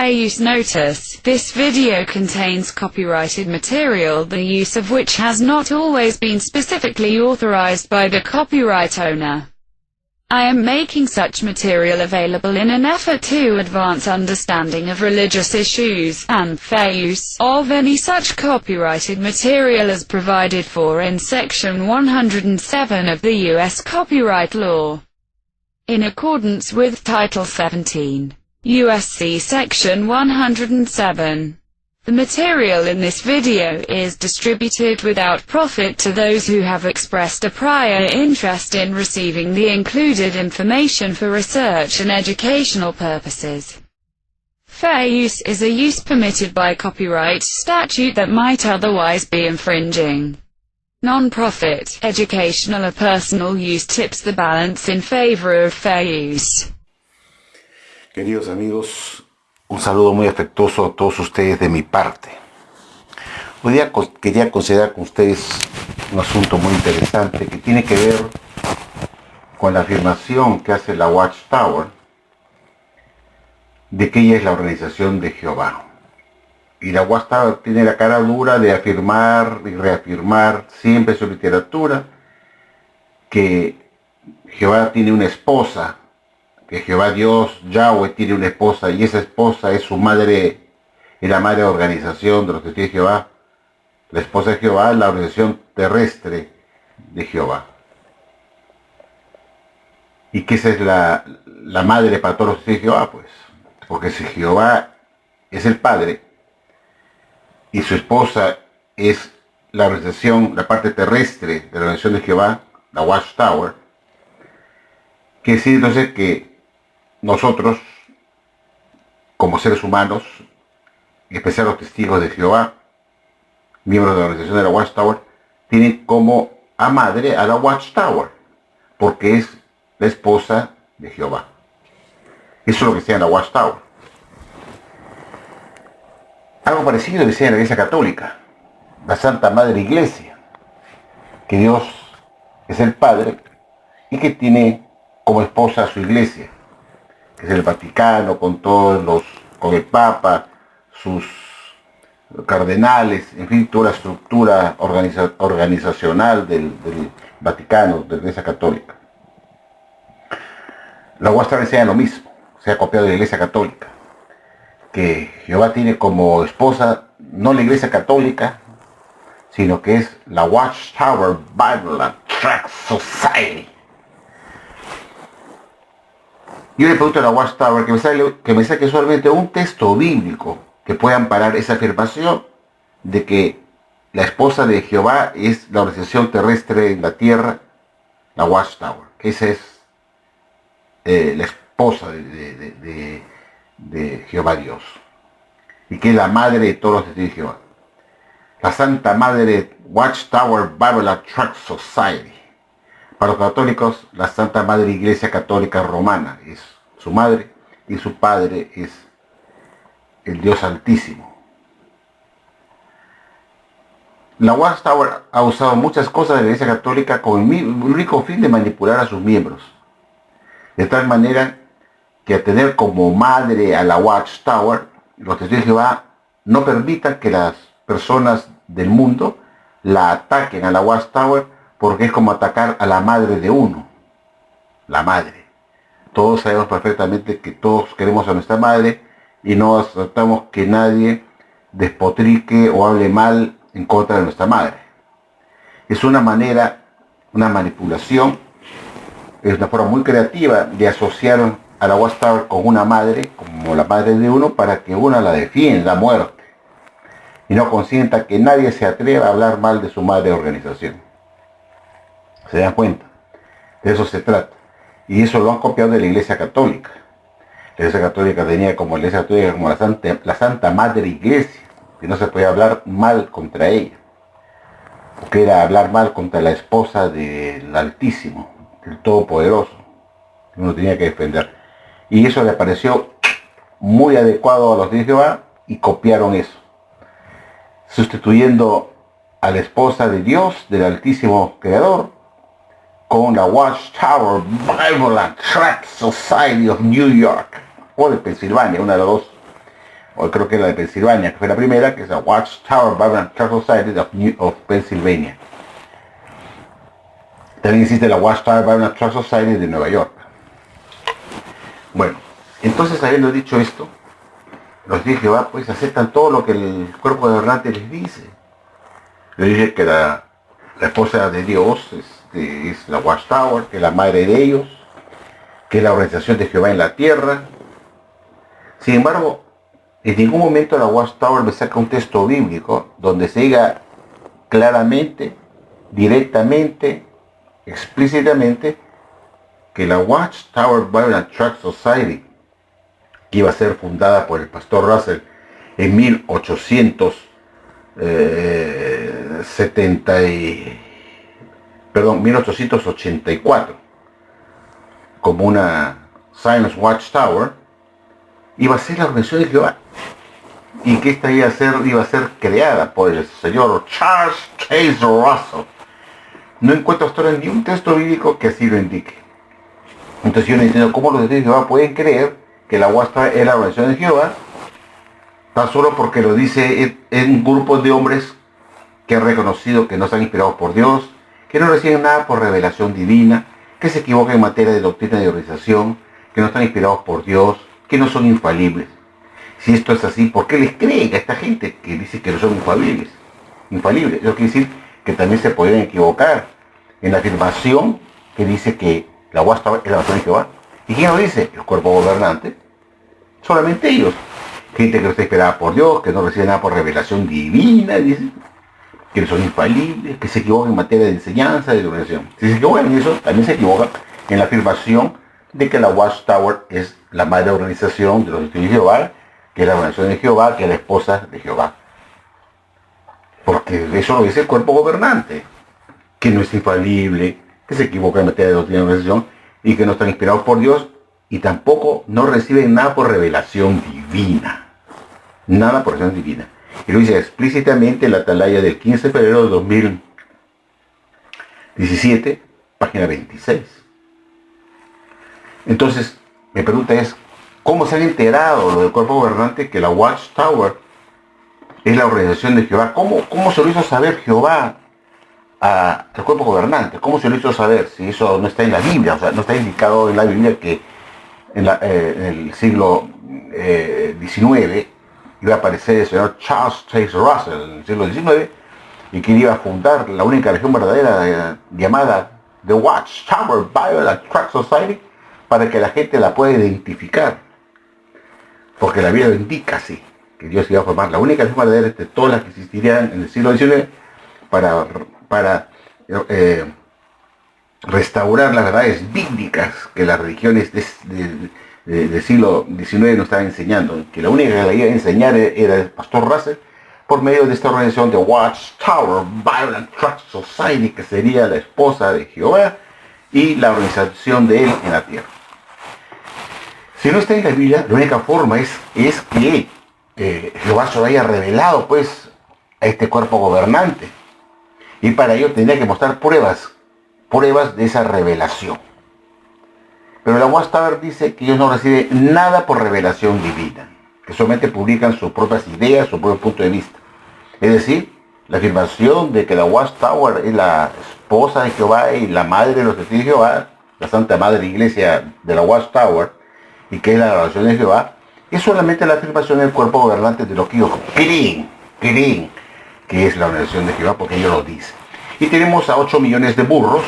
Fair use notice. This video contains copyrighted material, the use of which has not always been specifically authorized by the copyright owner. I am making such material available in an effort to advance understanding of religious issues, and fair use of any such copyrighted material as provided for in Section 107 of the U.S. Copyright Law. In accordance with Title 17, U.S.C. Section 107. The material in this video is distributed without profit to those who have expressed a prior interest in receiving the included information for research and educational purposes. Fair use is a use permitted by copyright statute that might otherwise be infringing. Non-profit, educational or personal use tips the balance in favor of fair use. Queridos amigos, un saludo muy afectuoso a todos ustedes de mi parte. Hoy día quería considerar con ustedes un asunto muy interesante que tiene que ver con la afirmación que hace la Watchtower de que ella es la organización de Jehová. Y la Watchtower tiene la cara dura de afirmar y reafirmar siempre en su literatura que Jehová tiene una esposa, que Jehová Dios, Yahweh, tiene una esposa y esa esposa es su madre, y la madre organización de los testigos de Jehová. La esposa de Jehová es la organización terrestre de Jehová. ¿Y qué es la madre para todos los testigos de Jehová? Pues, porque si Jehová es el padre y su esposa es la organización, la parte terrestre de la organización de Jehová, la Watchtower, quiere decir entonces que nosotros, como seres humanos, en especial los testigos de Jehová, miembros de la organización de la Watchtower, tienen como a madre a la Watchtower, porque es la esposa de Jehová. Eso es lo que sea en la Watchtower. Algo parecido decía en la Iglesia Católica, la Santa Madre Iglesia, que Dios es el Padre y que tiene como esposa a su Iglesia, que es el Vaticano, con el Papa, sus cardenales, en fin, toda la estructura organizacional del Vaticano, de la Iglesia Católica. La Watchtower enseña lo mismo, se ha copiado de la Iglesia Católica, que Jehová tiene como esposa no la Iglesia Católica, sino que es la Watchtower Bible and Tract Society. Yo le pregunto a la Watchtower que me saque solamente un texto bíblico que pueda amparar esa afirmación de que la esposa de Jehová es la organización terrestre en la tierra, la Watchtower. Esa es la esposa de Jehová Dios. Y que es la madre de todos los testigos de Jehová. La Santa Madre Watchtower Bible Tract Society. Para los católicos, la Santa Madre Iglesia Católica Romana es su madre y su padre es el Dios Altísimo. La Watchtower ha usado muchas cosas de la Iglesia Católica con el único fin de manipular a sus miembros. De tal manera que al tener como madre a la Watchtower, los testigos de Jehová no permitan que las personas del mundo la ataquen a la Watchtower, porque es como atacar a la madre de uno. La madre. Todos sabemos perfectamente que todos queremos a nuestra madre y no aceptamos que nadie despotrique o hable mal en contra de nuestra madre. Es una manera, una manipulación, es una forma muy creativa de asociar a la Watchtower con una madre, como la madre de uno, para que una la defienda a muerte y no consienta que nadie se atreva a hablar mal de su madre organización. ¿Se dan cuenta? De eso se trata. Y eso lo han copiado de la Iglesia Católica. La Iglesia Católica tenía como la Iglesia Católica como la Santa Madre Iglesia, que no se podía hablar mal contra ella. Porque era hablar mal contra la esposa del Altísimo, del Todopoderoso, que uno tenía que defender. Y eso le pareció muy adecuado a los de Jehová y copiaron eso, sustituyendo a la esposa de Dios, del Altísimo Creador, con la Watchtower Bible and Tract Society of New York, o de Pensilvania, una de las dos, o creo que la de Pensilvania, que fue la primera, que es la Watchtower Bible and Church Society of Pennsylvania. También existe la Watchtower Bible and Church Society de Nueva York. Bueno, entonces habiendo dicho esto, los testigos de Jehová pues aceptan todo lo que el cuerpo gobernante les dice. Les dice que la esposa de Dios es la Watchtower, que es la madre de ellos, que es la organización de Jehová en la tierra. Sin embargo, en ningún momento la Watchtower me saca un texto bíblico donde se diga claramente, directamente, explícitamente, que la Watchtower Bible and Tract Society, que iba a ser fundada por el pastor Russell en 1884, como una Science Watchtower, iba a ser la organización de Jehová, y que esta iba a ser creada por el señor Charles Chase Russell. No encuentro hasta ahora ni un texto bíblico que así lo indique. Entonces yo no entiendo cómo los testigos de Jehová pueden creer que la Watchtower es la organización de Jehová, tan solo porque lo dice en un grupo de hombres que han reconocido que no están inspirados por Dios, que no reciben nada por revelación divina, que se equivocan en materia de doctrina y organización, que no están inspirados por Dios, que no son infalibles. Si esto es así, ¿por qué les creen a esta gente que dice que no son infalibles? Eso quiere decir que también se podrían equivocar en la afirmación que dice que la Watchtower es la organización de Jehová. ¿Y quién lo dice? El cuerpo gobernante. Solamente ellos. Gente que no está inspirada por Dios, que no recibe nada por revelación divina, dice, que no son infalibles, que se equivocan en materia de enseñanza, de organización. Si se equivocan en eso, también se equivocan en la afirmación de que la Watchtower es la madre organización de los testigos de Jehová, que es la organización de Jehová, que es la esposa de Jehová. Porque eso lo dice el cuerpo gobernante, que no es infalible, que se equivoca en materia de doctrina y organización, y que no están inspirados por Dios, y tampoco no reciben nada por revelación divina. Nada por revelación divina. Y lo dice explícitamente en la atalaya del 15 de febrero de 2017, página 26. Entonces, mi pregunta es, ¿cómo se han enterado los del cuerpo gobernante que la Watchtower es la organización de Jehová? ¿Cómo se lo hizo saber Jehová al cuerpo gobernante? ¿Cómo se lo hizo saber si eso no está en la Biblia? O sea, no está indicado en la Biblia que en el siglo XIX iba a aparecer el señor Charles Chase Russell en el siglo XIX y que iba a fundar la única religión verdadera llamada The Watchtower Bible and Tract Society, para que la gente la pueda identificar, porque la Biblia lo indica así, que Dios iba a formar la única religión verdadera de todas las que existirían en el siglo XIX para restaurar las verdades bíblicas que las religiones del siglo XIX nos estaban enseñando, que la única que la iba a enseñar era el pastor Russell, por medio de esta organización de Watchtower Bible and Tract Society, que sería la esposa de Jehová y la organización de él en la tierra. Si no está en la Biblia, la única forma es que Jehová se lo haya revelado pues a este cuerpo gobernante, y para ello tendría que mostrar pruebas de esa revelación. Pero la Watchtower dice que ellos no reciben nada por revelación divina, que solamente publican sus propias ideas, su propio punto de vista. Es decir, la afirmación de que la Watchtower es la esposa de Jehová y la madre de los testigos de Jehová, la Santa Madre Iglesia de la Watchtower, y que es la oración de Jehová, es solamente la afirmación del cuerpo gobernante de lo que ellos creen que es la organización de Jehová, porque ellos lo dicen. Y tenemos a 8 millones de burros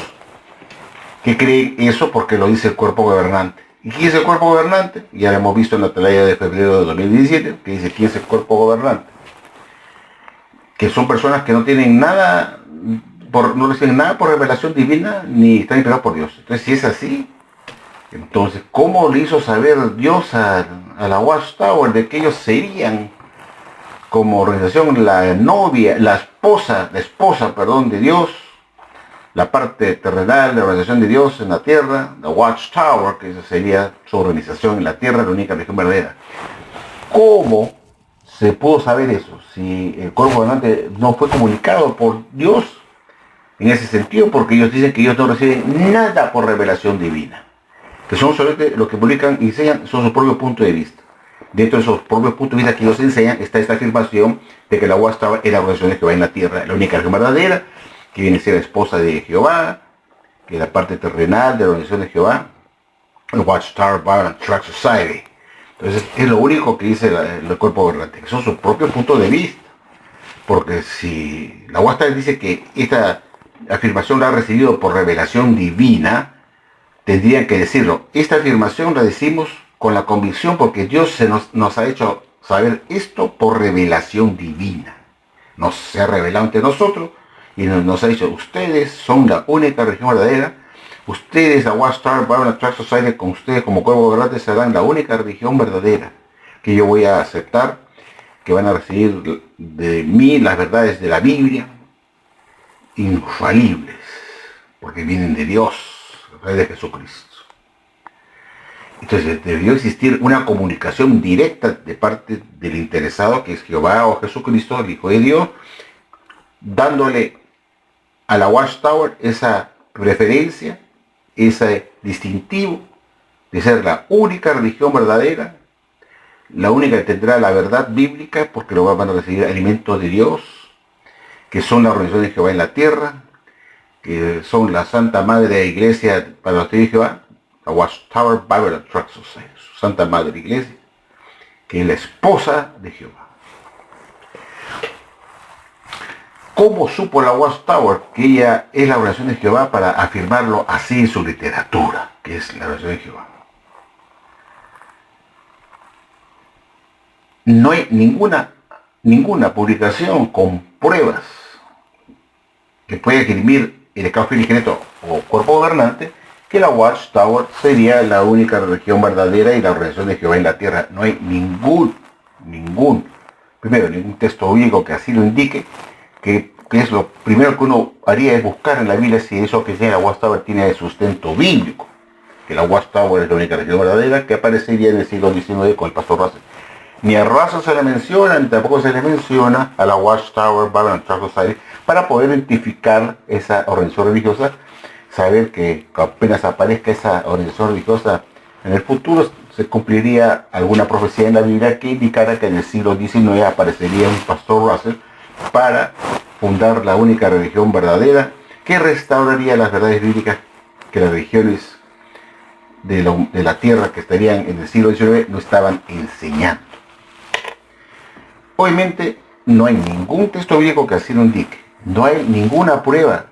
que creen eso porque lo dice el cuerpo gobernante. ¿Y quién es el cuerpo gobernante? Ya lo hemos visto en la atalaya de febrero de 2017, que dice quién es el cuerpo gobernante. Que son personas que no tienen nada, no reciben nada por revelación divina, ni están inspirados por Dios. Entonces, si es así, entonces, ¿cómo le hizo saber Dios a la Watchtower de que ellos serían, como organización, la esposa de Dios, la parte terrenal de la organización de Dios en la tierra, la Watchtower, que esa sería su organización en la tierra, la única religión verdadera? ¿Cómo se pudo saber eso si el cuerpo gobernante no fue comunicado por Dios en ese sentido? Porque ellos dicen que ellos no reciben nada por revelación divina, que son solamente lo que publican y enseñan, son su propio punto de vista. dentro de esos propios puntos de vista que ellos enseñan, está esta afirmación de que la Watchtower es la organización de Jehová en la tierra, la única religión verdadera, que viene a ser la esposa de Jehová, que es la parte terrenal de la organización de Jehová, el Watchtower Bible and Tract Society. Entonces es lo único que dice el cuerpo gobernante, que son sus propios puntos de vista. Porque si la Watchtower dice que esta afirmación la ha recibido por revelación divina, tendrían que decirlo. Esta afirmación la decimos con la convicción porque Dios nos ha hecho saber esto por revelación divina. Se ha revelado ante nosotros y nos ha dicho, ustedes son la única religión verdadera, ustedes, la Watchtower Bible and Tract Society, con ustedes como cuerpo gobernante serán la única religión verdadera que yo voy a aceptar, que van a recibir de mí las verdades de la Biblia, infalibles, porque vienen de Dios, a través de Jesucristo. Entonces debió existir una comunicación directa de parte del interesado, que es Jehová o Jesucristo, el Hijo de Dios, dándole a la Watchtower esa preferencia, ese distintivo de ser la única religión verdadera, la única que tendrá la verdad bíblica, porque lo van a recibir alimentos de Dios, que son la organización de Jehová en la tierra, que son la Santa Madre de la Iglesia para los de Jehová, la Watchtower Bible and Tract Society, su Santa Madre Iglesia, que es la esposa de Jehová. ¿Cómo supo la Watchtower que ella es la oración de Jehová para afirmarlo así en su literatura, que es la oración de Jehová? No hay ninguna publicación con pruebas que pueda escribir el Estado Filigeneto o cuerpo gobernante que la Watchtower sería la única religión verdadera y la organización de Jehová en la tierra. No hay ningún texto bíblico que así lo indique, que es lo primero que uno haría es buscar en la Biblia si eso que tiene la Watchtower tiene sustento bíblico, que la Watchtower es la única religión verdadera, que aparecería en el siglo XIX con el pastor Russell. Ni a Russell se le menciona, ni tampoco se le menciona a la Watchtower Bible and Tract Society para poder identificar esa organización religiosa, saber que apenas aparezca esa organización religiosa en el futuro se cumpliría alguna profecía en la Biblia que indicara que en el siglo XIX aparecería un pastor Russell para fundar la única religión verdadera que restauraría las verdades bíblicas que las religiones de la tierra que estarían en el siglo XIX no estaban enseñando. Obviamente no hay ningún texto bíblico que así lo indique, no hay ninguna prueba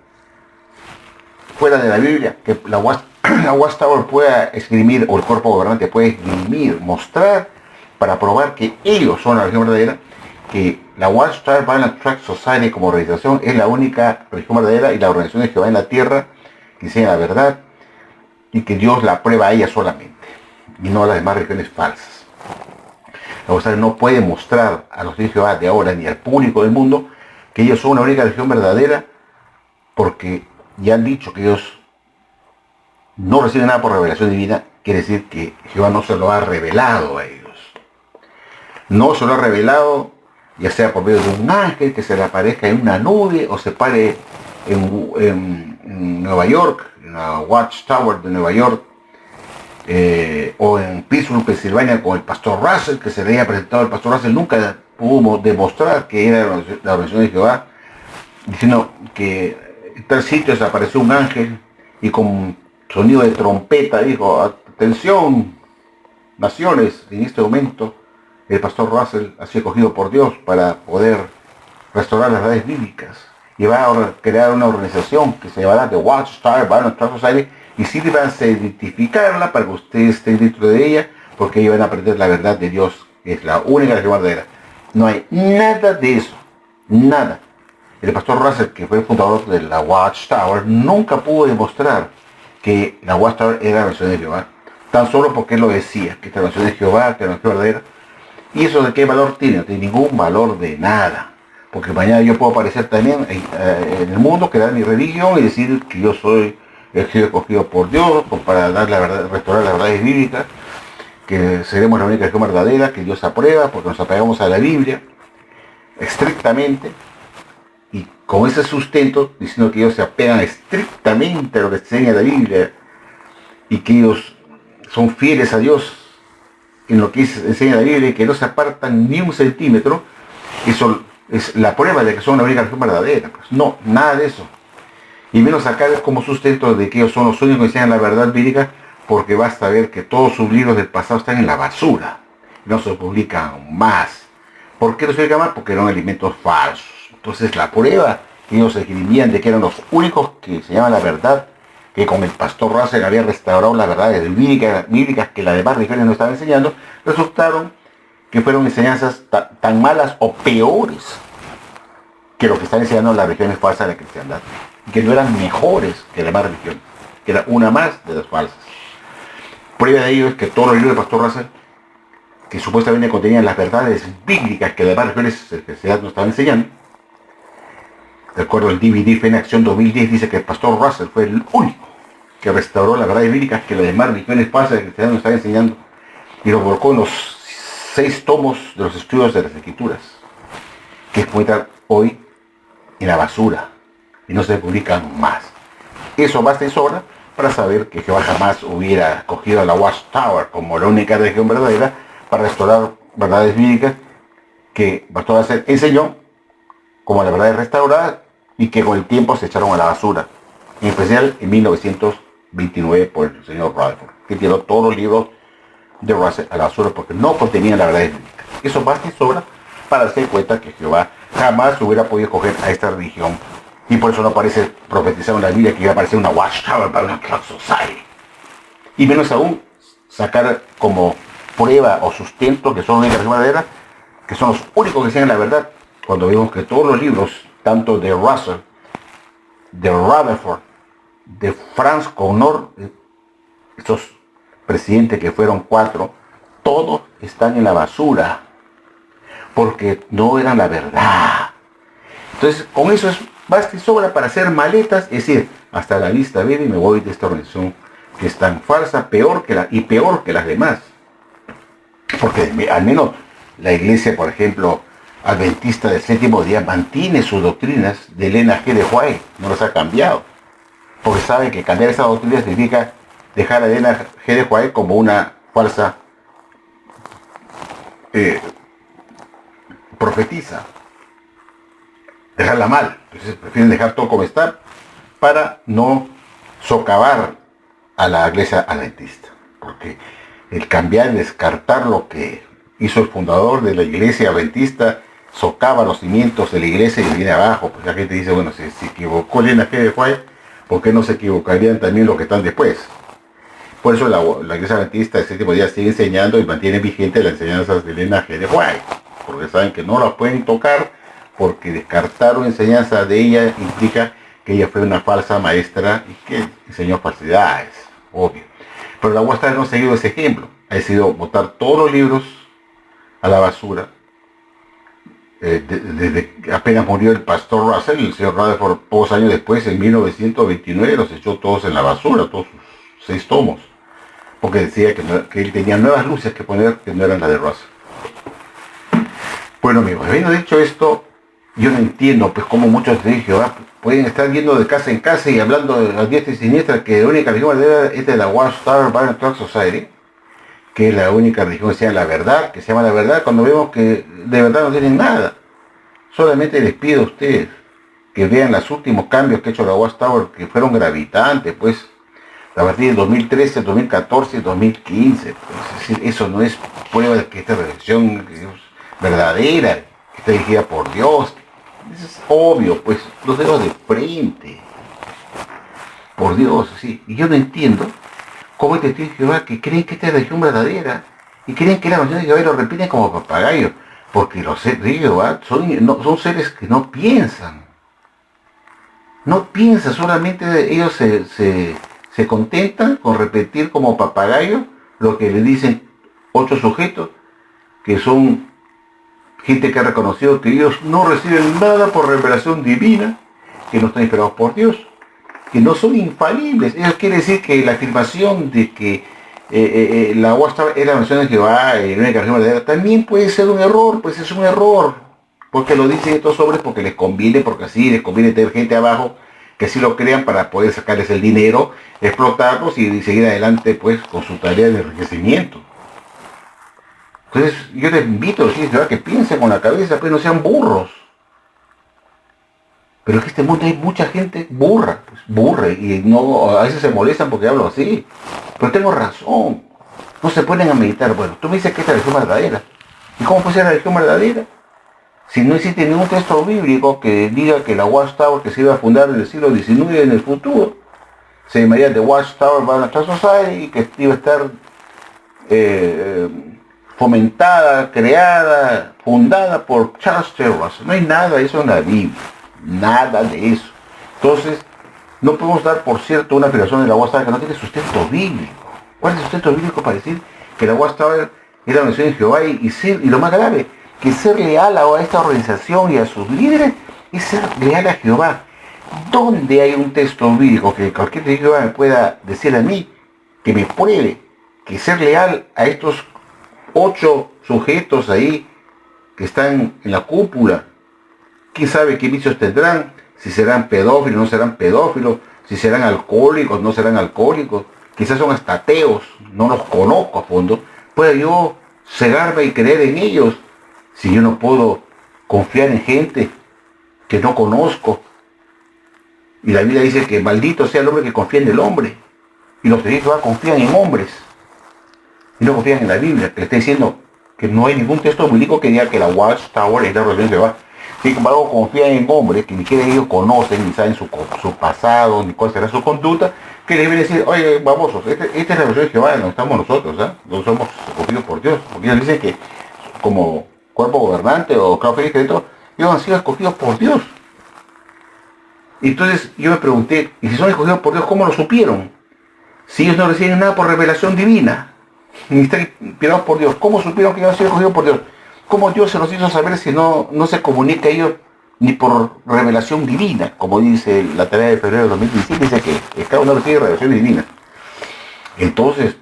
fuera de la Biblia que la Watchtower pueda esgrimir, o el cuerpo gobernante pueda esgrimir, mostrar para probar que ellos son la religión verdadera, que la Watchtower Bible and Tract Society como organización es la única religión verdadera y la organización de Jehová en la tierra que enseña la verdad y que Dios la prueba a ella solamente y no a las demás religiones falsas. La Watchtower no puede mostrar a los de Jehová de ahora ni al público del mundo que ellos son una única religión verdadera, porque ya han dicho que ellos no reciben nada por revelación divina. Quiere decir que Jehová no se lo ha revelado a ellos. No se lo ha revelado, ya sea por medio de un ángel que se le aparezca en una nube o se pare en Nueva York, en la Watchtower de Nueva York, o en Pittsburgh, Pensilvania, con el pastor Russell, que se le haya presentado al pastor Russell. Nunca pudo demostrar que era la oración de Jehová, diciendo que en tal sitio se apareció un ángel y con sonido de trompeta dijo: atención, naciones, en este momento el pastor Russell ha sido escogido por Dios para poder restaurar las verdades bíblicas y va a crear una organización que se llamará The Watchtower Bible and Tract Society, y sírvanse a identificarla para que ustedes estén dentro de ella, porque ellos van a aprender la verdad de Dios, que es la única religión verdadera. No hay nada de eso, nada. El pastor Russell, que fue el fundador de la Watchtower, nunca pudo demostrar que la Watchtower era la versión de Jehová, tan solo porque él lo decía, que esta versión de Jehová, que era la versión verdadera. ¿Y eso de qué valor tiene? No tiene ningún valor de nada, porque mañana yo puedo aparecer también en el mundo, crear mi religión y decir que yo soy el que he escogido por Dios para dar la verdad, restaurar las verdades bíblicas, que seremos la única religión verdadera, que Dios aprueba porque nos apegamos a la Biblia estrictamente, y con ese sustento, diciendo que ellos se apegan estrictamente a lo que enseña la Biblia y que ellos son fieles a Dios en lo que enseña la Biblia y que no se apartan ni un centímetro, eso es la prueba de que son la única religión verdadera. Pues no, nada de eso. Y menos sacar como sustento de que ellos son los únicos que enseñan la verdad bíblica, porque basta ver que todos sus libros del pasado están en la basura. No se publican más. ¿Por qué no se publican más? Porque eran alimentos falsos. Entonces la prueba que ellos escribían de que eran los únicos que enseñaban la verdad, que con el pastor Russell había restaurado las verdades bíblicas que las demás religiones no estaban enseñando, resultaron que fueron enseñanzas tan malas o peores que lo que están enseñando las religiones falsas de la cristiandad, y que no eran mejores que las demás religiones, que era una más de las falsas. Prueba de ello es que todos los libros del pastor Russell, que supuestamente contenían las verdades bíblicas que las demás religiones de cristiandad no estaban enseñando, de acuerdo al DVD Fe en Acción 2010, dice que el pastor Russell fue el único que restauró las verdades bíblicas que las demás religiones falsas de cristiandad no estaban enseñando, y lo colocó en los 6 tomos de los estudios de las escrituras, que encuentran hoy en la basura y no se publican más. Eso basta y sobra para saber que Jehová jamás hubiera cogido a la Watchtower como la única religión verdadera para restaurar verdades bíblicas que pastor Russell enseñó como la verdad restaurada y que con el tiempo se echaron a la basura, en especial en 1929 por el señor Rutherford, que tiró todos los libros de Russell a la basura porque no contenían la verdad bíblica. Eso basta y sobra para darse cuenta que Jehová jamás hubiera podido coger a esta religión, y por eso no aparece profetizado en la Biblia que iba a aparecer una Watchtower para una Clark Society, y menos aún sacar como prueba o sustento que son la única religión verdadera, que son los únicos que enseñan la verdad, cuando vemos que todos los libros, tanto de Russell, de Rutherford, de Franz Connor, estos presidentes que fueron 4, todos están en la basura, porque no eran la verdad. Entonces, con eso es basta y sobra para hacer maletas, es decir, hasta la lista vive y me voy de esta organización que es tan falsa, peor que las demás. Porque al menos la iglesia, por ejemplo, adventista del séptimo día, mantiene sus doctrinas de Elena G. de White, no las ha cambiado, porque sabe que cambiar esas doctrinas significa dejar a Elena G. de White como una falsa profetiza, dejarla mal. Entonces prefieren dejar todo como está para no socavar a la iglesia adventista, porque el cambiar, descartar lo que hizo el fundador de la iglesia adventista, socava los cimientos de la iglesia y viene abajo. Pues la gente dice, bueno, si se equivocó Elena G. de White, ¿por qué no se equivocarían también los que están después? Por eso la iglesia adventista del séptimo día sigue enseñando y mantiene vigente las enseñanzas de Elena G. de White, porque saben que no las pueden tocar, porque descartar una enseñanza de ella implica que ella fue una falsa maestra y que enseñó falsedades, obvio. Pero la Watchtower no ha seguido ese ejemplo, ha decidido botar todos los libros a la basura. Desde que apenas murió el pastor Russell, el señor Rutherford, pocos años después, en 1929, los echó todos en la basura, todos sus 6 tomos, porque decía que él tenía nuevas luces que poner que no eran las de Russell. Bueno, amigos, habiendo dicho esto, yo no entiendo pues cómo muchos de Jehová pueden estar yendo de casa en casa y hablando de las diestra y siniestra que la única religión verdadera es de la Watchtower Bible Clark Society, que es la única religión que se llama la verdad, que se llama la verdad, cuando vemos que de verdad no tienen nada. Solamente les pido a ustedes que vean los últimos cambios que ha hecho la Watchtower, que fueron gravitantes, pues, a partir del 2013, 2014, 2015. Pues, es decir, eso no es prueba de que esta religión es verdadera, que está dirigida por Dios. Eso es obvio, pues, los dedos de frente. Por Dios, sí. Y yo no entiendo cómo hay testigos de Jehová que creen que esta es religión verdadera y creen que la religión de Jehová y lo repiten como papagayos, porque los seres de Jehová son seres que no piensan. No piensan, solamente ellos se contentan con repetir como papagayos lo que le dicen 8 sujetos, que son gente que ha reconocido que ellos no reciben nada por revelación divina, que no están inspirados por Dios, que no son infalibles. Eso quiere decir que la afirmación de que la Watchtower es la mención de Jehová y la única religión verdadera también puede ser un error, pues es un error, porque lo dicen estos hombres porque les conviene, porque así les conviene tener gente abajo que así lo crean para poder sacarles el dinero, explotarlos y seguir adelante pues con su tarea de enriquecimiento. Entonces yo les invito a los hijos de Jehová que piensen con la cabeza, pues no sean burros. Pero es que en este mundo hay mucha gente burra, pues, burre, y no, a veces se molestan porque hablo así. Pero tengo razón. No se ponen a meditar. Bueno, tú me dices que es la religión verdadera. ¿Y cómo puede ser la religión verdadera? Si no existe ningún texto bíblico que diga que la Watchtower que se iba a fundar en el siglo XIX en el futuro, se llamaría The Watchtower Banachar Society, que iba a estar fomentada, creada, fundada por Charles Taylor Russell. No hay nada de eso en la Biblia. Nada de eso. Entonces, no podemos dar por cierto una afirmación de la Watchtower que no tiene sustento bíblico. ¿Cuál es el sustento bíblico para decir que la Watchtower es la organización de Jehová y lo más grave, que ser leal a esta organización y a sus líderes es ser leal a Jehová? ¿Dónde hay un texto bíblico que cualquier de Jehová me pueda decir a mí que me pruebe que ser leal a estos 8 sujetos ahí que están en la cúpula, quién sabe qué vicios tendrán, si serán pedófilos, no serán pedófilos, si serán alcohólicos, no serán alcohólicos, quizás son hasta ateos, no los conozco a fondo, pueda yo cegarme y creer en ellos si yo no puedo confiar en gente que no conozco? Y la Biblia dice que maldito sea el hombre que confía en el hombre. Y los que Jehová confían en hombres y no confían en la Biblia, que le está diciendo que no hay ningún texto bíblico que diga que la Watchtower es la organización de Jehová. Sin embargo, confían en hombres que ni siquiera ellos conocen, ni saben su pasado, ni cuál será su conducta, que le deben decir, oye, babosos, esta es la organización de Jehová, no estamos nosotros, ¿eh? No somos escogidos por Dios. Porque ellos dicen que como cuerpo gobernante o claro feliz que ellos han sido escogidos por Dios. Entonces yo me pregunté, ¿y si son escogidos por Dios, cómo lo supieron? Si ellos no reciben nada por revelación divina, ni están inspirados por Dios, ¿cómo supieron que ellos han sido escogidos por Dios? ¿Cómo Dios se los hizo saber si no se comunica a ellos ni por revelación divina? Como dice la tarea de febrero de 2017, dice que cada uno recibe revelación divina. Entonces,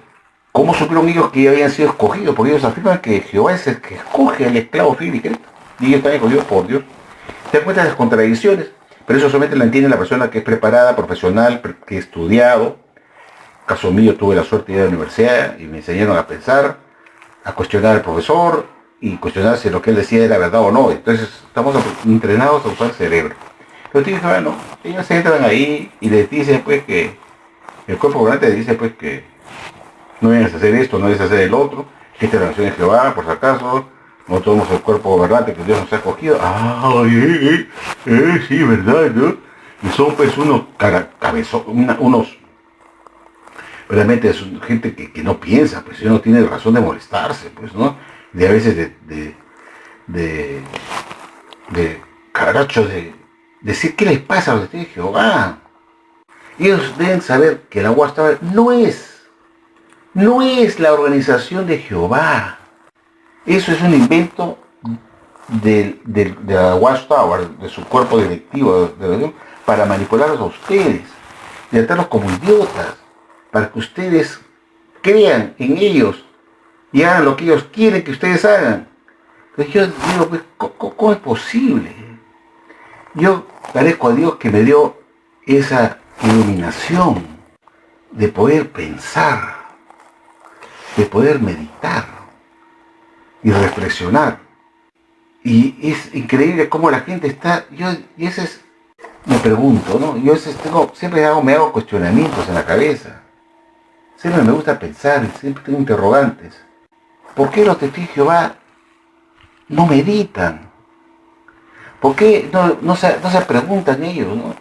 ¿cómo supieron ellos que habían sido escogidos? Porque ellos afirman que Jehová es el que escoge al esclavo fiel y Cristo, y ellos están escogidos por Dios. ¿Te das cuenta de las contradicciones? Pero eso solamente lo entiende la persona que es preparada, profesional, que ha estudiado. Caso mío, tuve la suerte de ir a la universidad y me enseñaron a pensar, a cuestionar al profesor y cuestionar si lo que él decía era verdad o no. Entonces estamos entrenados a usar el cerebro. Pero tú dices, bueno, ellos se entran ahí y les dicen pues que el cuerpo gobernante dice pues que no debes hacer esto, no debes hacer el otro, que esta es la nación de Jehová, por si acaso, no somos el cuerpo gobernante que Dios nos ha escogido. Sí, verdad, ¿no? Y son pues unos unos realmente es gente que no piensa, pues no tiene razón de molestarse, pues, ¿no? De a veces de caracho de decir qué les pasa a los de Jehová. Ellos deben saber que la Watchtower no es la organización de Jehová. Eso es un invento de la Watchtower, de su cuerpo directivo de la religión, para manipularlos a ustedes, de tratarlos como idiotas, para que ustedes crean en ellos y hagan lo que ellos quieren que ustedes hagan. Entonces yo digo, pues, ¿cómo es posible? Yo agradezco a Dios que me dio esa iluminación de poder pensar, de poder meditar y reflexionar. Y es increíble cómo la gente está, y ese es, me pregunto, ¿no? Yo siempre me hago cuestionamientos en la cabeza. Siempre me gusta pensar, siempre tengo interrogantes. ¿Por qué los testigos de Jehová no meditan? ¿Por qué no se preguntan ellos, ¿no?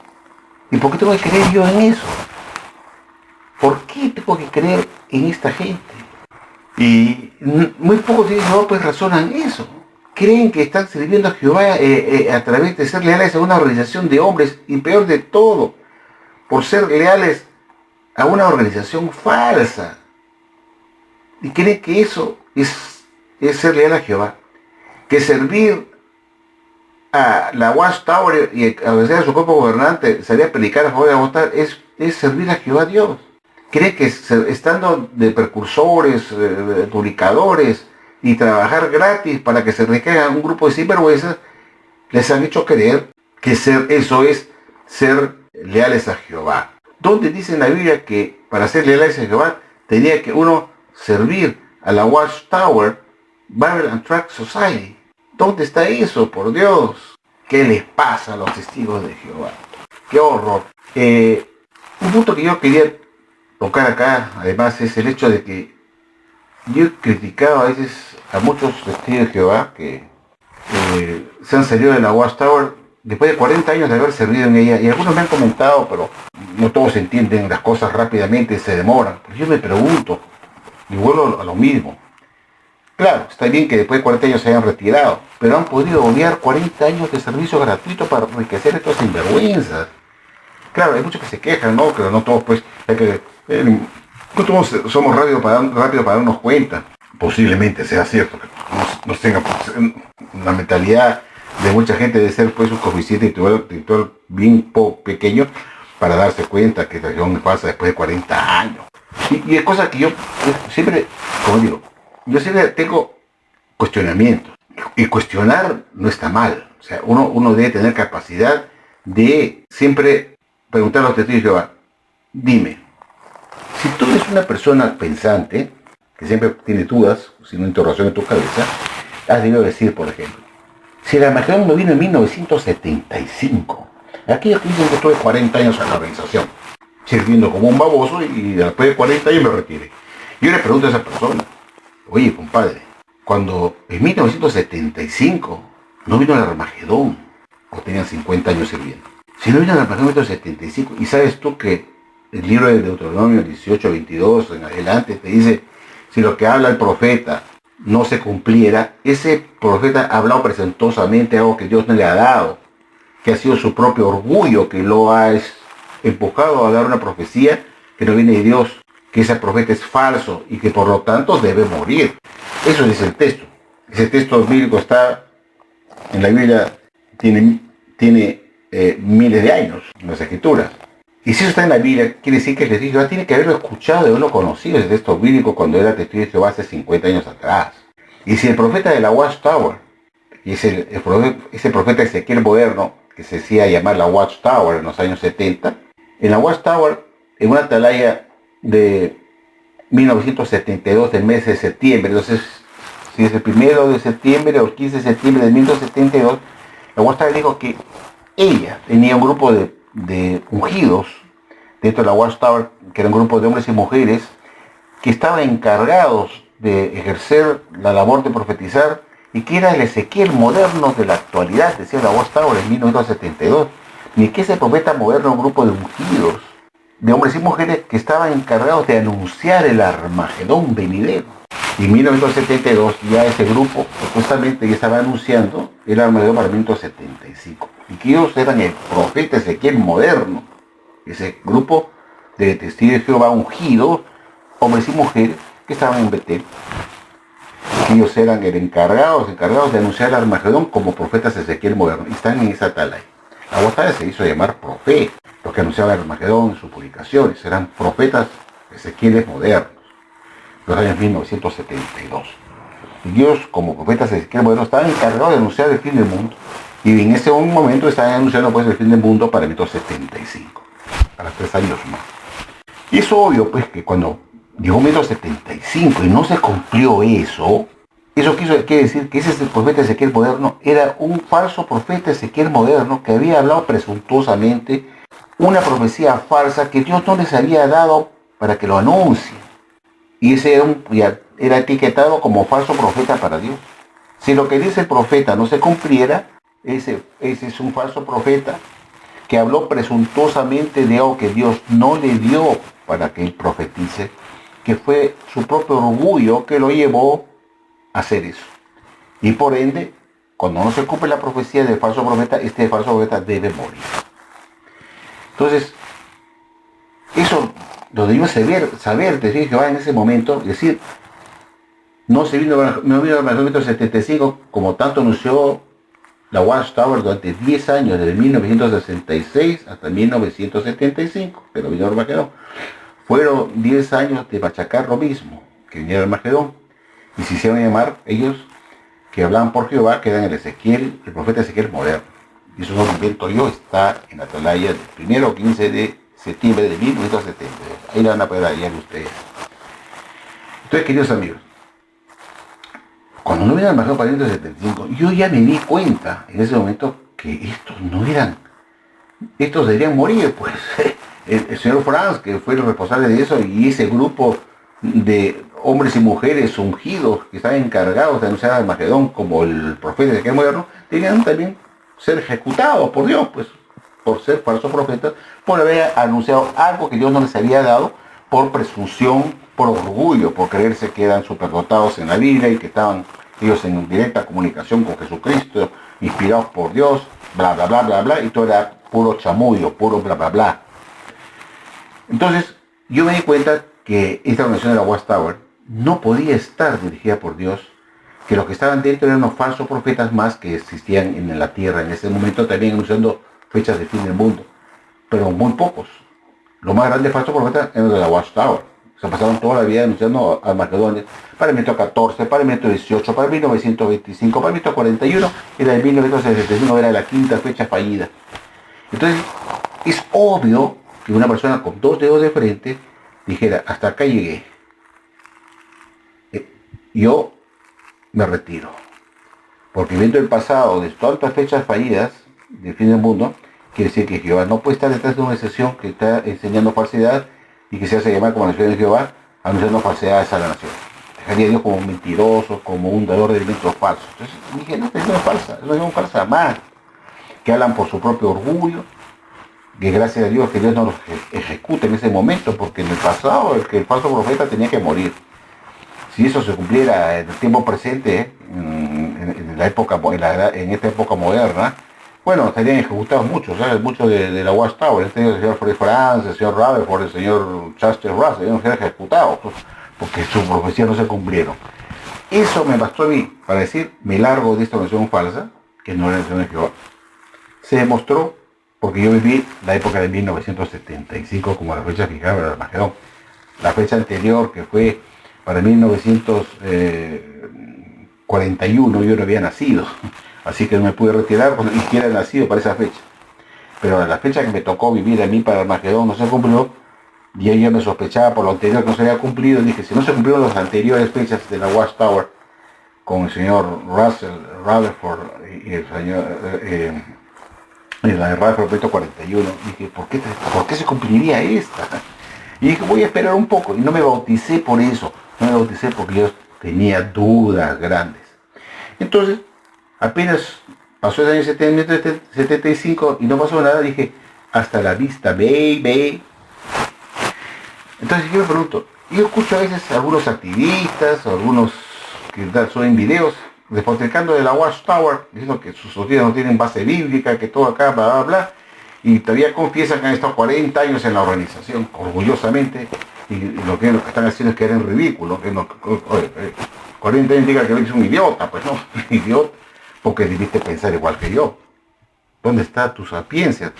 ¿Y por qué tengo que creer yo en eso? ¿Por qué tengo que creer en esta gente? Y muy pocos de ellos pues razonan eso. Creen que están sirviendo a Jehová a través de ser leales a una organización de hombres, y peor de todo, por ser leales a una organización falsa. Y creen que eso es ser leal a Jehová. Que servir a la Watchtower y a su cuerpo gobernante, salir a predicar a favor de la voluntad, es servir a Jehová Dios. Creen que estando de precursores, publicadores y trabajar gratis para que se enriquezca un grupo de sinvergüenzas, les han hecho creer que eso es ser leales a Jehová. ¿Dónde dice en la Biblia que para ser leales a Jehová tenía que uno servir a la Watchtower Bible and Tract Society. ¿Dónde está eso, por Dios? ¿Qué les pasa a los testigos de Jehová? ¡Qué horror! Un punto que yo quería tocar acá, además, es el hecho de que yo he criticado a veces a muchos testigos de Jehová que se han salido de la Watchtower después de 40 años de haber servido en ella, y algunos me han comentado, pero no todos entienden las cosas rápidamente, se demoran. Pero yo me pregunto, y vuelvo a lo mismo. Claro, está bien que después de 40 años se hayan retirado, pero han podido obviar 40 años de servicio gratuito para enriquecer a estos sinvergüenzas. Claro, hay muchos que se quejan, ¿no? Pero no todos, pues, no todos somos rápidos para darnos cuenta. Posiblemente sea cierto, que no tenga pues, una mentalidad de mucha gente de ser, pues, un coeficiente intelectual bien pequeño para darse cuenta que la religión pasa después de 40 años. Y es cosa que yo siempre, como digo, yo siempre tengo cuestionamientos. Y cuestionar no está mal. O sea, uno debe tener capacidad de siempre preguntar a los testigos de Jehová, dime, si tú eres una persona pensante, que siempre tiene dudas, sin una interrogación en tu cabeza, has debido decir, por ejemplo, si el Armagedón no vino en 1975, aquellos que dicen que estuve 40 años en la organización, sirviendo como un baboso y después de 40 años me retiré. Yo le pregunto a esa persona, oye, compadre, cuando en 1975 no vino el Armagedón, o tenían 50 años sirviendo, si no vino el Armagedón en 1975, y sabes tú que el libro de Deuteronomio 18:22 en adelante te dice, si lo que habla el profeta no se cumpliera, ese profeta ha hablado presuntuosamente algo que Dios no le ha dado, que ha sido su propio orgullo que lo ha empujado a dar una profecía que no viene de Dios, que ese profeta es falso y que por lo tanto debe morir. Eso dice el texto. Ese texto bíblico está en la Biblia, tiene miles de años en las escrituras. Y si eso está en la Biblia, quiere decir que el testigo de Jehová tiene que haberlo escuchado, de haberlo conocido, ese texto bíblico cuando era testigo de Jehová hace 50 años atrás. Y si el profeta de la Watchtower, y ese profeta Ezequiel moderno, que se decía llamar la Watchtower en los años 70, en la Watchtower, en una atalaya de 1972 del mes de septiembre, entonces si es el 1 de septiembre o el 15 de septiembre de 1972, la Watchtower dijo que ella tenía un grupo de ungidos dentro de la Watchtower, que era un grupo de hombres y mujeres que estaban encargados de ejercer la labor de profetizar y que era el Ezequiel moderno de la actualidad, decía la Watchtower en 1972, ni que ese profeta moderno, un grupo de ungidos de hombres y mujeres que estaban encargados de anunciar el Armagedón venidero. Y en 1972 ya ese grupo supuestamente ya estaba anunciando el Armagedón para 1975. Y que ellos eran el profeta Ezequiel moderno. Ese grupo de testigos de Jehová ungidos, hombres y mujeres, que estaban en Betel. Y ellos eran encargados de anunciar el Armagedón como profetas Ezequiel moderno. Y están en esa atalaya. La Watchtower se hizo llamar profeta, los que anunciaban el Armagedón en sus publicaciones. Eran profetas Ezequieles modernos, los años 1972. Y Dios, como profetas Ezequiel moderno, estaban encargados de anunciar el fin del mundo. Y en ese momento estaban anunciando pues el fin del mundo para 1975, para 3 años más. Y es obvio pues que cuando llegó 1975 y no se cumplió eso quiere decir que ese profeta Ezequiel moderno era un falso profeta Ezequiel moderno que había hablado presuntuosamente una profecía falsa que Dios no les había dado para que lo anuncien. Y ese era etiquetado como falso profeta para Dios. Si lo que dice el profeta no se cumpliera, ese es un falso profeta que habló presuntuosamente de algo que Dios no le dio para que él profetice, que fue su propio orgullo que lo llevó a hacer eso. Y por ende, cuando no se cumple la profecía del falso profeta, este falso profeta debe morir. Entonces, eso lo debimos saber decir Jehová en ese momento, es decir, no vino el 1975 como tanto anunció la Watchtower durante 10 años, desde 1966 hasta 1975, pero vino el Armagedón. Fueron 10 años de machacar lo mismo, que viniera el Armagedón, y se hicieron llamar ellos que hablaban por Jehová, que eran el profeta Ezequiel moderno. Y eso no lo invento yo, está en la atalaya del 1 o 15 de septiembre de 1972. Ahí la van a poder hallar ustedes. Entonces, queridos amigos, cuando no hubieran bajado 475, yo ya me di cuenta en ese momento que estos no eran, estos deberían morir, pues. El señor Franz, que fue el responsable de eso, y ese grupo de hombres y mujeres ungidos que estaban encargados de anunciar al Armagedón como el profeta de aquel moderno, tenían también ser ejecutados por Dios, pues, por ser falsos profetas, por haber anunciado algo que Dios no les había dado, por presunción, por orgullo, por creerse que eran superdotados en la Biblia y que estaban ellos en directa comunicación con Jesucristo, inspirados por Dios, bla, bla, bla, bla, bla, y todo era puro chamullo, puro bla, bla, bla. Entonces, yo me di cuenta que esta organización de la Watchtower no podía estar dirigida por Dios, que los que estaban dentro eran unos falsos profetas más que existían en la tierra en ese momento, también anunciando fechas de fin del mundo, pero muy pocos. Los más grandes falsos profetas eran de la Watchtower. Se pasaron toda la vida anunciando a Macedonia para el 1914, para el 1918, para el 1925, para el 1941, y la de 1975 era la quinta fecha fallida. Entonces, es obvio que una persona con dos dedos de frente dijera, hasta acá llegué. Yo me retiro. Porque viendo el pasado de tantas fechas fallidas del fin del mundo, quiere decir que Jehová no puede estar detrás de una excepción que está enseñando falsedad y que se hace llamar como nación de Jehová, anunciando falsedades a la nación. Dejaría a Dios como un mentiroso, como un dador de alimentos falsos. Entonces dije, no, esto no es falsa, no es falsa más. Que hablan por su propio orgullo, que gracias a Dios que Dios no los ejecute en ese momento, porque en el pasado el falso profeta tenía que morir. Si eso se cumpliera en el tiempo presente, en esta época moderna, bueno, estarían ejecutados muchos, ¿sabes? Muchos de la Watchtower, el señor Fred Franz, el señor Rutherford, el señor Chester Russell, debían ser ejecutados, pues, porque sus profecías no se cumplieron. Eso me bastó a mí para decir, me largo de esta versión falsa, que no era la nación de Jehová. Se demostró porque yo viví la época de 1975 como la fecha fijada para el Armagedón. La fecha anterior, que fue para 1941, yo no había nacido, así que no me pude retirar cuando ni siquiera he nacido para esa fecha. Pero la fecha que me tocó vivir a mí para el Armagedón no se cumplió, y ahí yo me sospechaba por lo anterior que no se había cumplido, y dije, si no se cumplieron las anteriores fechas de la Watchtower, con el señor Russell, Rutherford y el señor... en la de Rutherford 41, dije, ¿por qué se cumpliría esta? Y dije, voy a esperar un poco, y no me bauticé por eso, no me bauticé porque yo tenía dudas grandes. Entonces, apenas pasó el año 75 y no pasó nada, dije, hasta la vista, baby. Entonces yo me pregunto, yo escucho a veces a algunos activistas, a algunos que suben videos, despotricando de la Watchtower, diciendo que sus noticias no tienen base bíblica, que todo acá, bla, bla, bla, y todavía confiesan que han estado 40 años en la organización, orgullosamente, y lo que están haciendo es que eran ridículos, que no, 40 años diga que eres un idiota, pues no, idiota, porque debiste pensar igual que yo. ¿Dónde está tu sapiencia,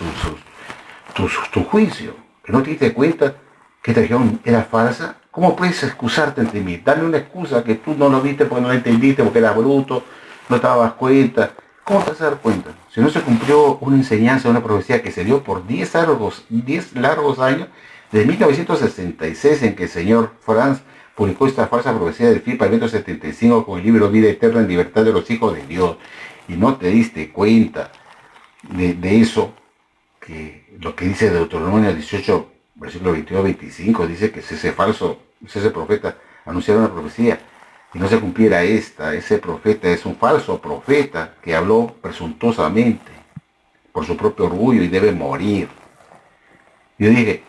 tu juicio? ¿Que no te diste cuenta que esta religión era falsa? ¿Cómo puedes excusarte ante mí? Dame una excusa que tú no lo viste porque no lo entendiste, porque eras bruto, no te dabas cuenta. ¿Cómo te vas a dar cuenta? Si no se cumplió una enseñanza, una profecía que se dio por 10 largos años, de 1966 en que el señor Franz publicó esta falsa profecía del fin para el 1975 con el libro Vida Eterna en Libertad de los Hijos de Dios, y no te diste cuenta de eso, que lo que dice Deuteronomio 18, versículo 22-25, dice que si ese profeta anunciara una profecía y no se cumpliera ese profeta es un falso profeta que habló presuntuosamente por su propio orgullo y debe morir. Yo dije,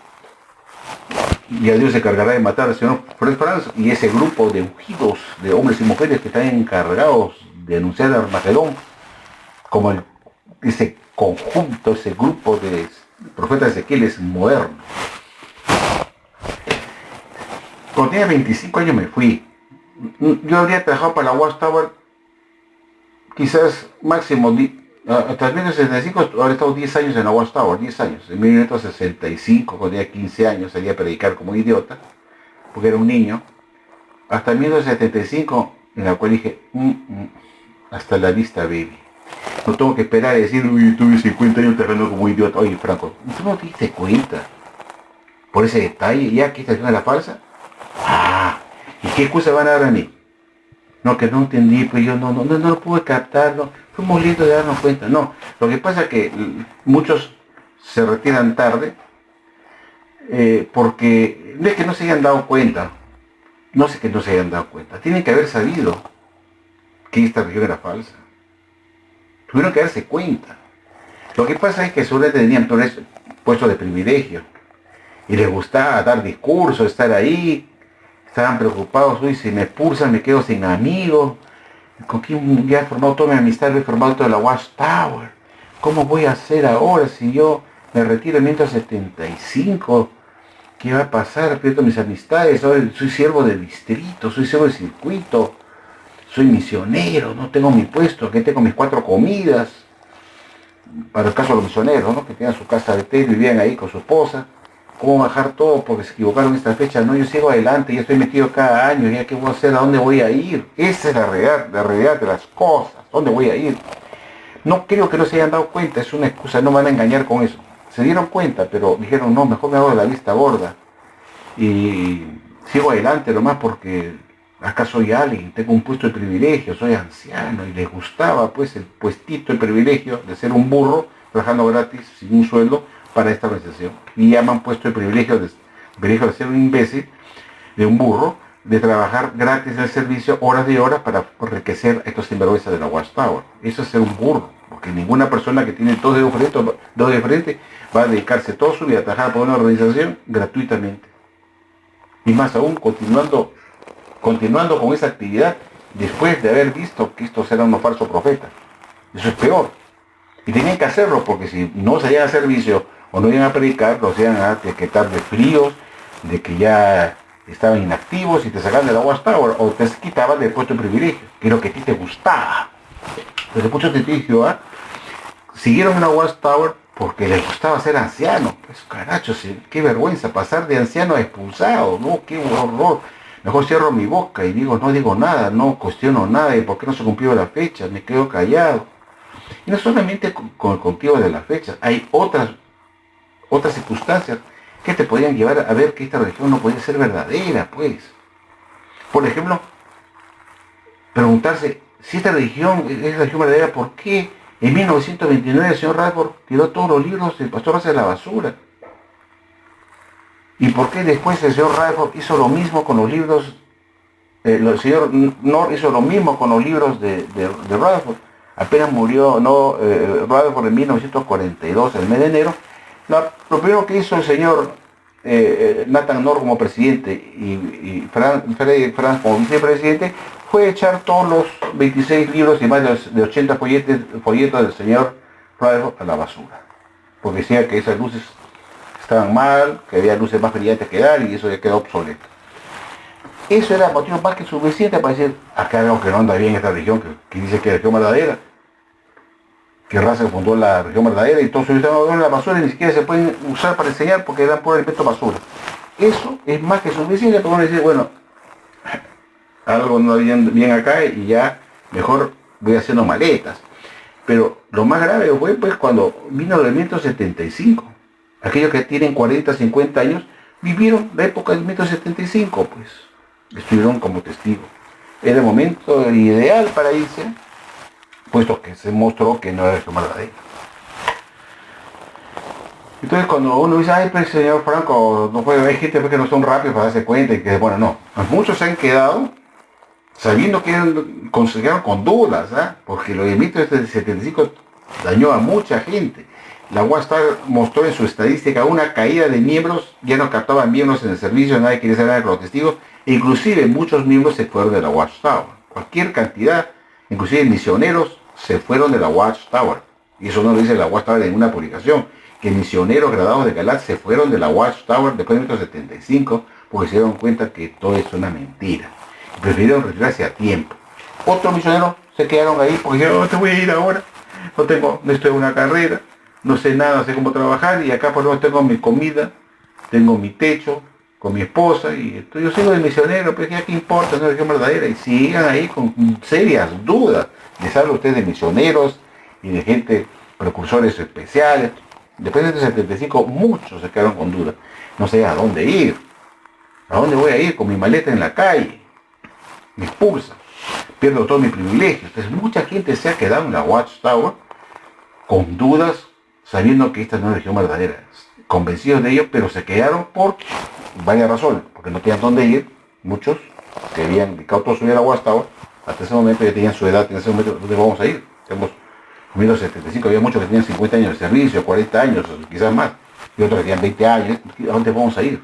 y a Dios se encargará de matar al señor Fred Franz y ese grupo de ungidos, de hombres y mujeres que están encargados de anunciar el Armagedón, como ese conjunto, ese grupo de profetas Ezequieles modernos. Cuando tenía 25 años me fui. Yo habría trabajado para la Watchtower quizás máximo hasta el 1965, habría estado 10 años en la Watchtower, 10 años. En 1965, cuando tenía 15 años, salía a predicar como un idiota, porque era un niño. Hasta 1975, en la cual dije, hasta la vista, baby. No tengo que esperar y decir, uy, tuve 50 años trabajando como un idiota. Oye, Franco, ¿tú no te diste cuenta? Por ese detalle, ya que esta es la falsa. ¿Y qué excusa van a dar a mí? No, que no entendí, pues yo no lo pude captar, no, fuimos listos de darnos cuenta, no. Lo que pasa es que muchos se retiran tarde, porque no es que no se hayan dado cuenta, no sé que no se hayan dado cuenta, tienen que haber sabido que esta religión era falsa. Tuvieron que darse cuenta. Lo que pasa es que seguramente tenían puestos de privilegio y les gustaba dar discursos, estar ahí, estaban preocupados, uy, si me expulsan me quedo sin amigos, con quien ya he formado toda mi amistad, lo he formado toda la Watchtower. ¿Cómo voy a hacer ahora si yo me retiro en 1975? ¿Qué va a pasar? Pierdo mis amistades, soy siervo de distrito, soy siervo de circuito, soy misionero, no tengo mi puesto, que tengo mis 4 comidas. Para el caso de los misioneros, ¿no? Que tenían su casa de té, vivían ahí con su esposa. ¿Cómo bajar todo porque se equivocaron esta fecha? No, yo sigo adelante, ya estoy metido cada año, ya qué voy a hacer, a dónde voy a ir. Esa es la realidad de las cosas, ¿dónde voy a ir? No creo que no se hayan dado cuenta, es una excusa, no me van a engañar con eso. Se dieron cuenta, pero dijeron, no, mejor me hago de la vista gorda. Y sigo adelante nomás porque acá soy alguien, tengo un puesto de privilegio, soy anciano y les gustaba pues el puestito de privilegio de ser un burro trabajando gratis sin un sueldo para esta organización. Y llaman puesto de privilegio de ser un imbécil, de un burro, de trabajar gratis en el servicio horas de horas para enriquecer a estos sinvergüenzas de la Watchtower. Eso es ser un burro, porque ninguna persona que tiene dos de frente va a dedicarse toda su vida a trabajar por una organización gratuitamente. Y más aún, continuando con esa actividad después de haber visto que estos eran unos falsos profetas. Eso es peor. Y tenían que hacerlo porque si no salían a servicio o no iban a predicar, los iban a etiquetar de fríos, de que ya estaban inactivos y te sacaban de la Watchtower o te quitaban del puesto de privilegio, que es lo que a ti te gustaba. Desde el punto de vista, siguieron en la Watchtower porque les gustaba ser ancianos. Pues caracho, qué vergüenza pasar de anciano a expulsado, ¿no? Qué horror. Mejor cierro mi boca y no digo nada, no cuestiono nada, y por qué no se cumplió la fecha, me quedo callado. Y no solamente con el motivo de la fecha, hay otras circunstancias que te podrían llevar a ver que esta religión no puede ser verdadera, pues. Por ejemplo, preguntarse si esta religión es la religión verdadera, ¿por qué en 1929 el señor Radford tiró todos los libros del pastor hacia la basura? ¿Y por qué después el señor Radford hizo lo mismo con los libros, el señor North hizo lo mismo con los libros de Radford? Apenas murió Radford en 1942, el mes de enero. Lo primero que hizo el señor Nathan North como presidente y Frederick Franz como vicepresidente fue echar todos los 26 libros y más de 80 folletos del señor Radford a la basura. Porque decía que esas luces estaban mal, que había luces más brillantes que dar y eso ya quedó obsoleto. Eso era motivo más que suficiente para decir, acá veo que no anda bien esta religión, que dice que es la religión verdadera, que Russell fundó la religión verdadera y todos ellos están en la basura y ni siquiera se pueden usar para enseñar porque dan por elemento basura. Eso es más que suficiente para uno decir, bueno, algo no bien acá y ya mejor voy haciendo maletas. Pero lo más grave fue pues cuando vino el elemento 75. Aquellos que tienen 40, 50 años vivieron la época del 1975, pues estuvieron como testigos. Era el momento ideal para irse, puesto que se mostró que no era su verdadero. Entonces cuando uno dice, ay, pues señor Franco, no puede, hay gente que no son rápidos para darse cuenta y que, bueno, no. Muchos se han quedado sabiendo que consideraron con dudas, porque lo de 1975 dañó a mucha gente. La Watchtower mostró en su estadística una caída de miembros, ya no captaban miembros en el servicio, nadie quería saber con los testigos, e inclusive muchos miembros se fueron de la Watchtower. Cualquier cantidad, inclusive misioneros, se fueron de la Watchtower. Y eso no lo dice la Watchtower en ninguna publicación, que misioneros graduados de Galat se fueron de la Watchtower después de 1975, porque se dieron cuenta que todo es una mentira. Y prefirieron retirarse a tiempo. Otros misioneros se quedaron ahí porque dijeron, te voy a ir ahora, no estoy en una carrera, no sé nada, sé cómo trabajar y acá por lo menos tengo mi comida, tengo mi techo, con mi esposa y yo sigo de misionero, pero ya qué importa, no es religión verdadera. Y sigan ahí con serias dudas. Les hablo a ustedes de misioneros y de gente, precursores especiales. Después de 1975 muchos se quedaron con dudas. No sé a dónde ir. ¿A dónde voy a ir con mi maleta en la calle? Me expulsan. pierdo todo mi privilegio. Entonces mucha gente se ha quedado en la Watchtower con dudas, sabiendo que esta no es la religión verdadera, convencidos de ello, pero se quedaron por varias razones, porque no tenían dónde ir, muchos que habían dedicado toda su vida a la Watchtower, hasta ese momento ya tenían su edad, en ese momento, ¿dónde vamos a ir? Tenemos 1975, había muchos que tenían 50 años de servicio, 40 años, quizás más, y otros que tenían 20 años, ¿a dónde vamos a ir?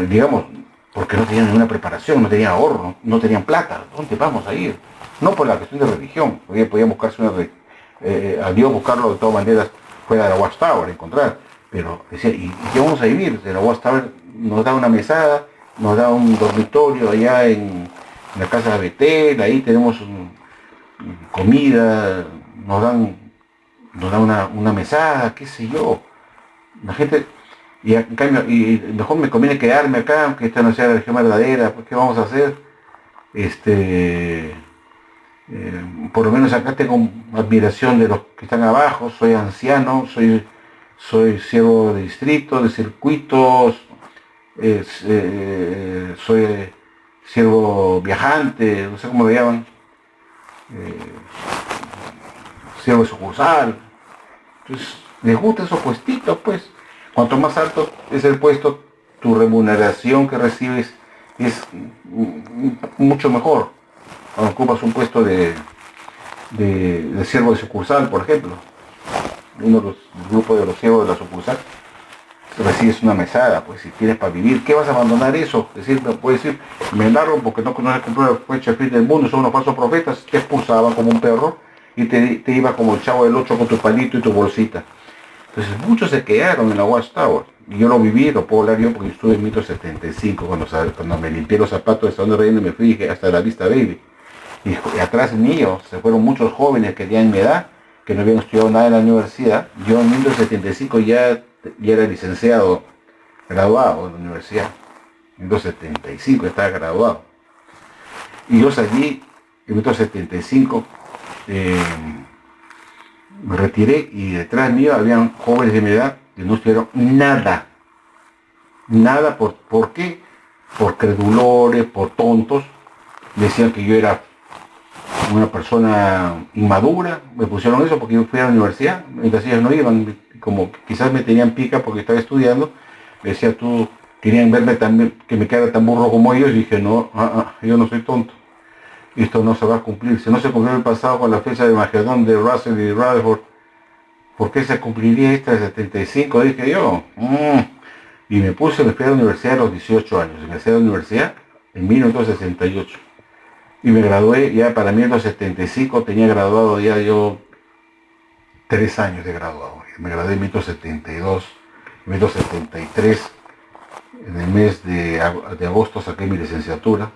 Digamos, porque no tenían ninguna preparación, no tenían ahorro, no tenían plata, ¿dónde vamos a ir? No por la cuestión de religión, porque podían buscarse a Dios buscarlo de todas maneras fuera de la Watchtower, encontrar, pero decía, ¿y qué vamos a vivir? De la Watchtower nos da una mesada, nos da un dormitorio allá en la casa de Betel, ahí tenemos comida, nos dan una mesada, qué sé yo. La gente, y en cambio, y mejor me conviene quedarme acá, aunque esta no sea la religión verdadera, pues ¿qué vamos a hacer? Por lo menos acá tengo admiración de los que están abajo, soy anciano, soy siervo de distrito, de circuitos, soy siervo viajante, no sé cómo lo llaman, siervo de sucursal. Entonces, les gusta esos puestitos, pues. Cuanto más alto es el puesto, tu remuneración que recibes es mucho mejor. Cuando ocupas un puesto de siervo de sucursal, por ejemplo, uno de los grupos de los siervos de la sucursal, recibes una mesada, pues si tienes para vivir, ¿qué vas a abandonar eso? Es decir, puedes decir, me largo porque no se cumplió la fecha del fin del mundo, son unos falsos profetas, te expulsaban como un perro y te iba como el Chavo del Ocho con tu palito y tu bolsita. Entonces muchos se quedaron en la Watchtower. Y yo lo viví, lo puedo hablar yo porque estuve en 1975, cuando me limpié los zapatos de Salón de Reina y me fui hasta la Vista Baby. Y atrás mío se fueron muchos jóvenes que tenían mi edad, que no habían estudiado nada en la universidad. Yo en 1975 ya era licenciado, graduado en la universidad. En 1975 estaba graduado. Y yo salí en 1975, me retiré y detrás mío habían jóvenes de mi edad que no estudiaron nada. Nada, ¿por qué? Por credulores, por tontos. Decían que yo era una persona inmadura, me pusieron eso porque yo fui a la universidad, mientras ellos no iban, como quizás me tenían pica porque estaba estudiando, me decía tú, querían verme también, que me quedara tan burro como ellos, y dije no, yo no soy tonto, esto no se va a cumplir, si no se cumplió el pasado con la fecha de Magedón de Russell y Rutherford, ¿por qué se cumpliría esta de 75? Dije yo, y me fui a la universidad a los 18 años, ingresé a la universidad en 1968. Y me gradué ya para 1975, tenía graduado ya yo 3 años de graduado. Me gradué en 1972, en 1973, en el mes de agosto saqué mi licenciatura.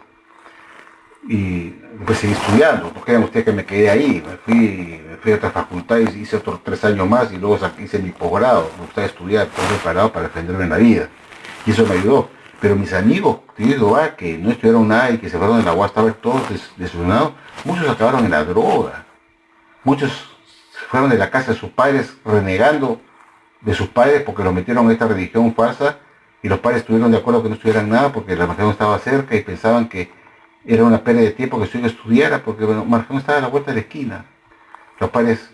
Y después seguí estudiando, porque eran ustedes que me quedé ahí. Me fui a otra facultad y hice otros 3 años más y luego hice mi posgrado. Me gustaba estudiar, estoy preparado para defenderme en la vida. Y eso me ayudó. Pero mis amigos, que no estudiaron nada y que se fueron en la Watchtower todos desilusionados, muchos acabaron en la droga. Muchos fueron de la casa de sus padres renegando de sus padres porque los metieron en esta religión falsa y los padres estuvieron de acuerdo que no estudiaran nada porque la religión estaba cerca y pensaban que era una pérdida de tiempo que su hijo estudiara porque la religión estaba a la vuelta de la esquina. Los padres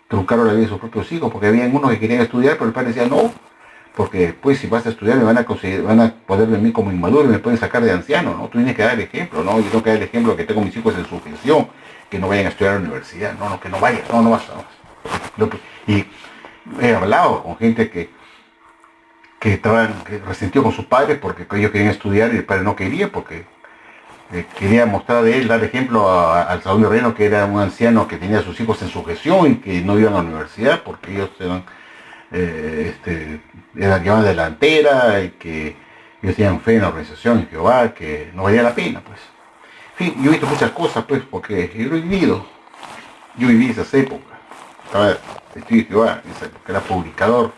truncaron la vida de sus propios hijos porque habían unos que querían estudiar pero el padre decía no, porque después si vas a estudiar me van a poder ver a mí como inmaduro y me pueden sacar de anciano, ¿no? Tú tienes que dar el ejemplo, ¿no? Yo tengo que dar el ejemplo que tengo mis hijos en sujeción, que no vayan a estudiar a la universidad, no, que no vayan, no vas. Y he hablado con gente que resentió con sus padres porque ellos querían estudiar y el padre no quería porque quería mostrar de él, dar ejemplo al Salón de Reino que era un anciano que tenía a sus hijos en sujeción y que no iban a la universidad porque ellos eran llevaban delantera y que ellos tenían fe en la organización, en Jehová, que no valía la pena, pues. En fin, yo he visto muchas cosas, pues, porque yo lo he vivido. Yo viví esas épocas. Estaba testigo de Jehová, en esa época era publicador.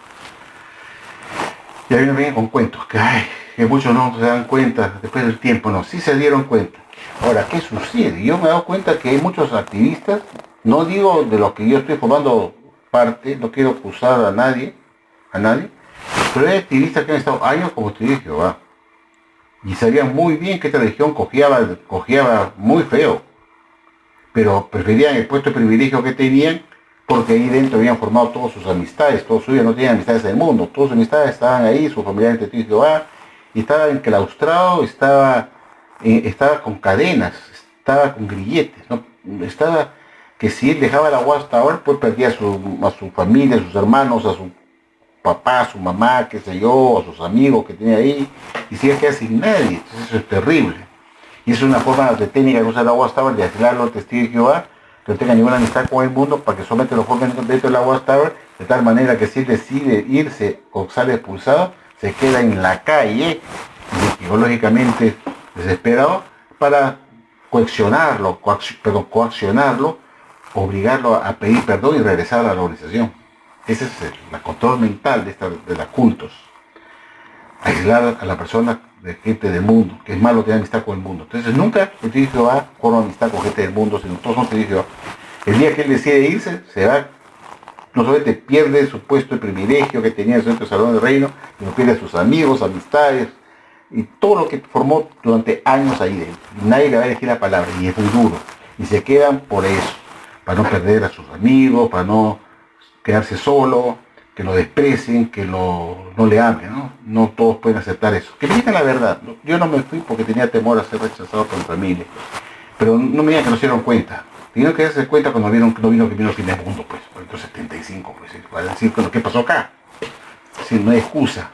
Y a mí me venían con cuentos, que muchos no se dan cuenta después del tiempo, no, sí se dieron cuenta. Ahora, ¿qué sucede? Yo me he dado cuenta que hay muchos activistas, no digo de los que yo estoy formando parte, no quiero acusar a nadie, pero hay activistas que han estado años como testigo de Jehová. Y sabían muy bien que esta región cojeaba muy feo. Pero preferían el puesto de privilegio que tenían porque ahí dentro habían formado todas sus amistades, todos suyos no tenían amistades del mundo, todas sus amistades estaban ahí, sus familiares de Testigo de Jehová, y estaba enclaustrado, estaba con cadenas, estaba con grilletes, ¿no? Estaba que si él dejaba la Watchtower, pues perdía a su familia, a sus hermanos, a su papá, a su mamá, qué sé yo, a sus amigos que tenía ahí, y se iba a quedar sin nadie. Entonces eso es terrible. Y es una forma de técnica que usa la Watchtower de aislarlo al testigo de Jehová, que no tenga ninguna amistad con el mundo, para que solamente lo formen dentro de la Watchtower, de tal manera que si él decide irse o sale expulsado, se queda en la calle, psicológicamente desesperado, para coaccionarlo, obligarlo a pedir perdón y regresar a la organización. Ese es el control mental de los cultos. Aislar a la persona de gente del mundo, que es malo tener amistad con el mundo. Entonces nunca el testigo de Jehová forma amistad con gente del mundo, sino todos son testigos de Jehová. El día que él decide irse, se va, no solamente pierde su puesto de privilegio que tenía en su salón de reino, sino pierde a sus amigos, amistades, y todo lo que formó durante años ahí dentro. Y nadie le va a decir la palabra, y es muy duro. Y se quedan por eso, para no perder a sus amigos, para no quedarse solo, que lo desprecien, que no le amen, ¿no? No todos pueden aceptar eso. Que me digan la verdad. Yo no me fui porque tenía temor a ser rechazado por mi familia. Pero no me digan que no se dieron cuenta. Tenían que darse cuenta cuando vieron que no vino el fin del mundo, pues, por el 75, pues, para decir, bueno, ¿qué pasó acá? Sí, no hay excusa.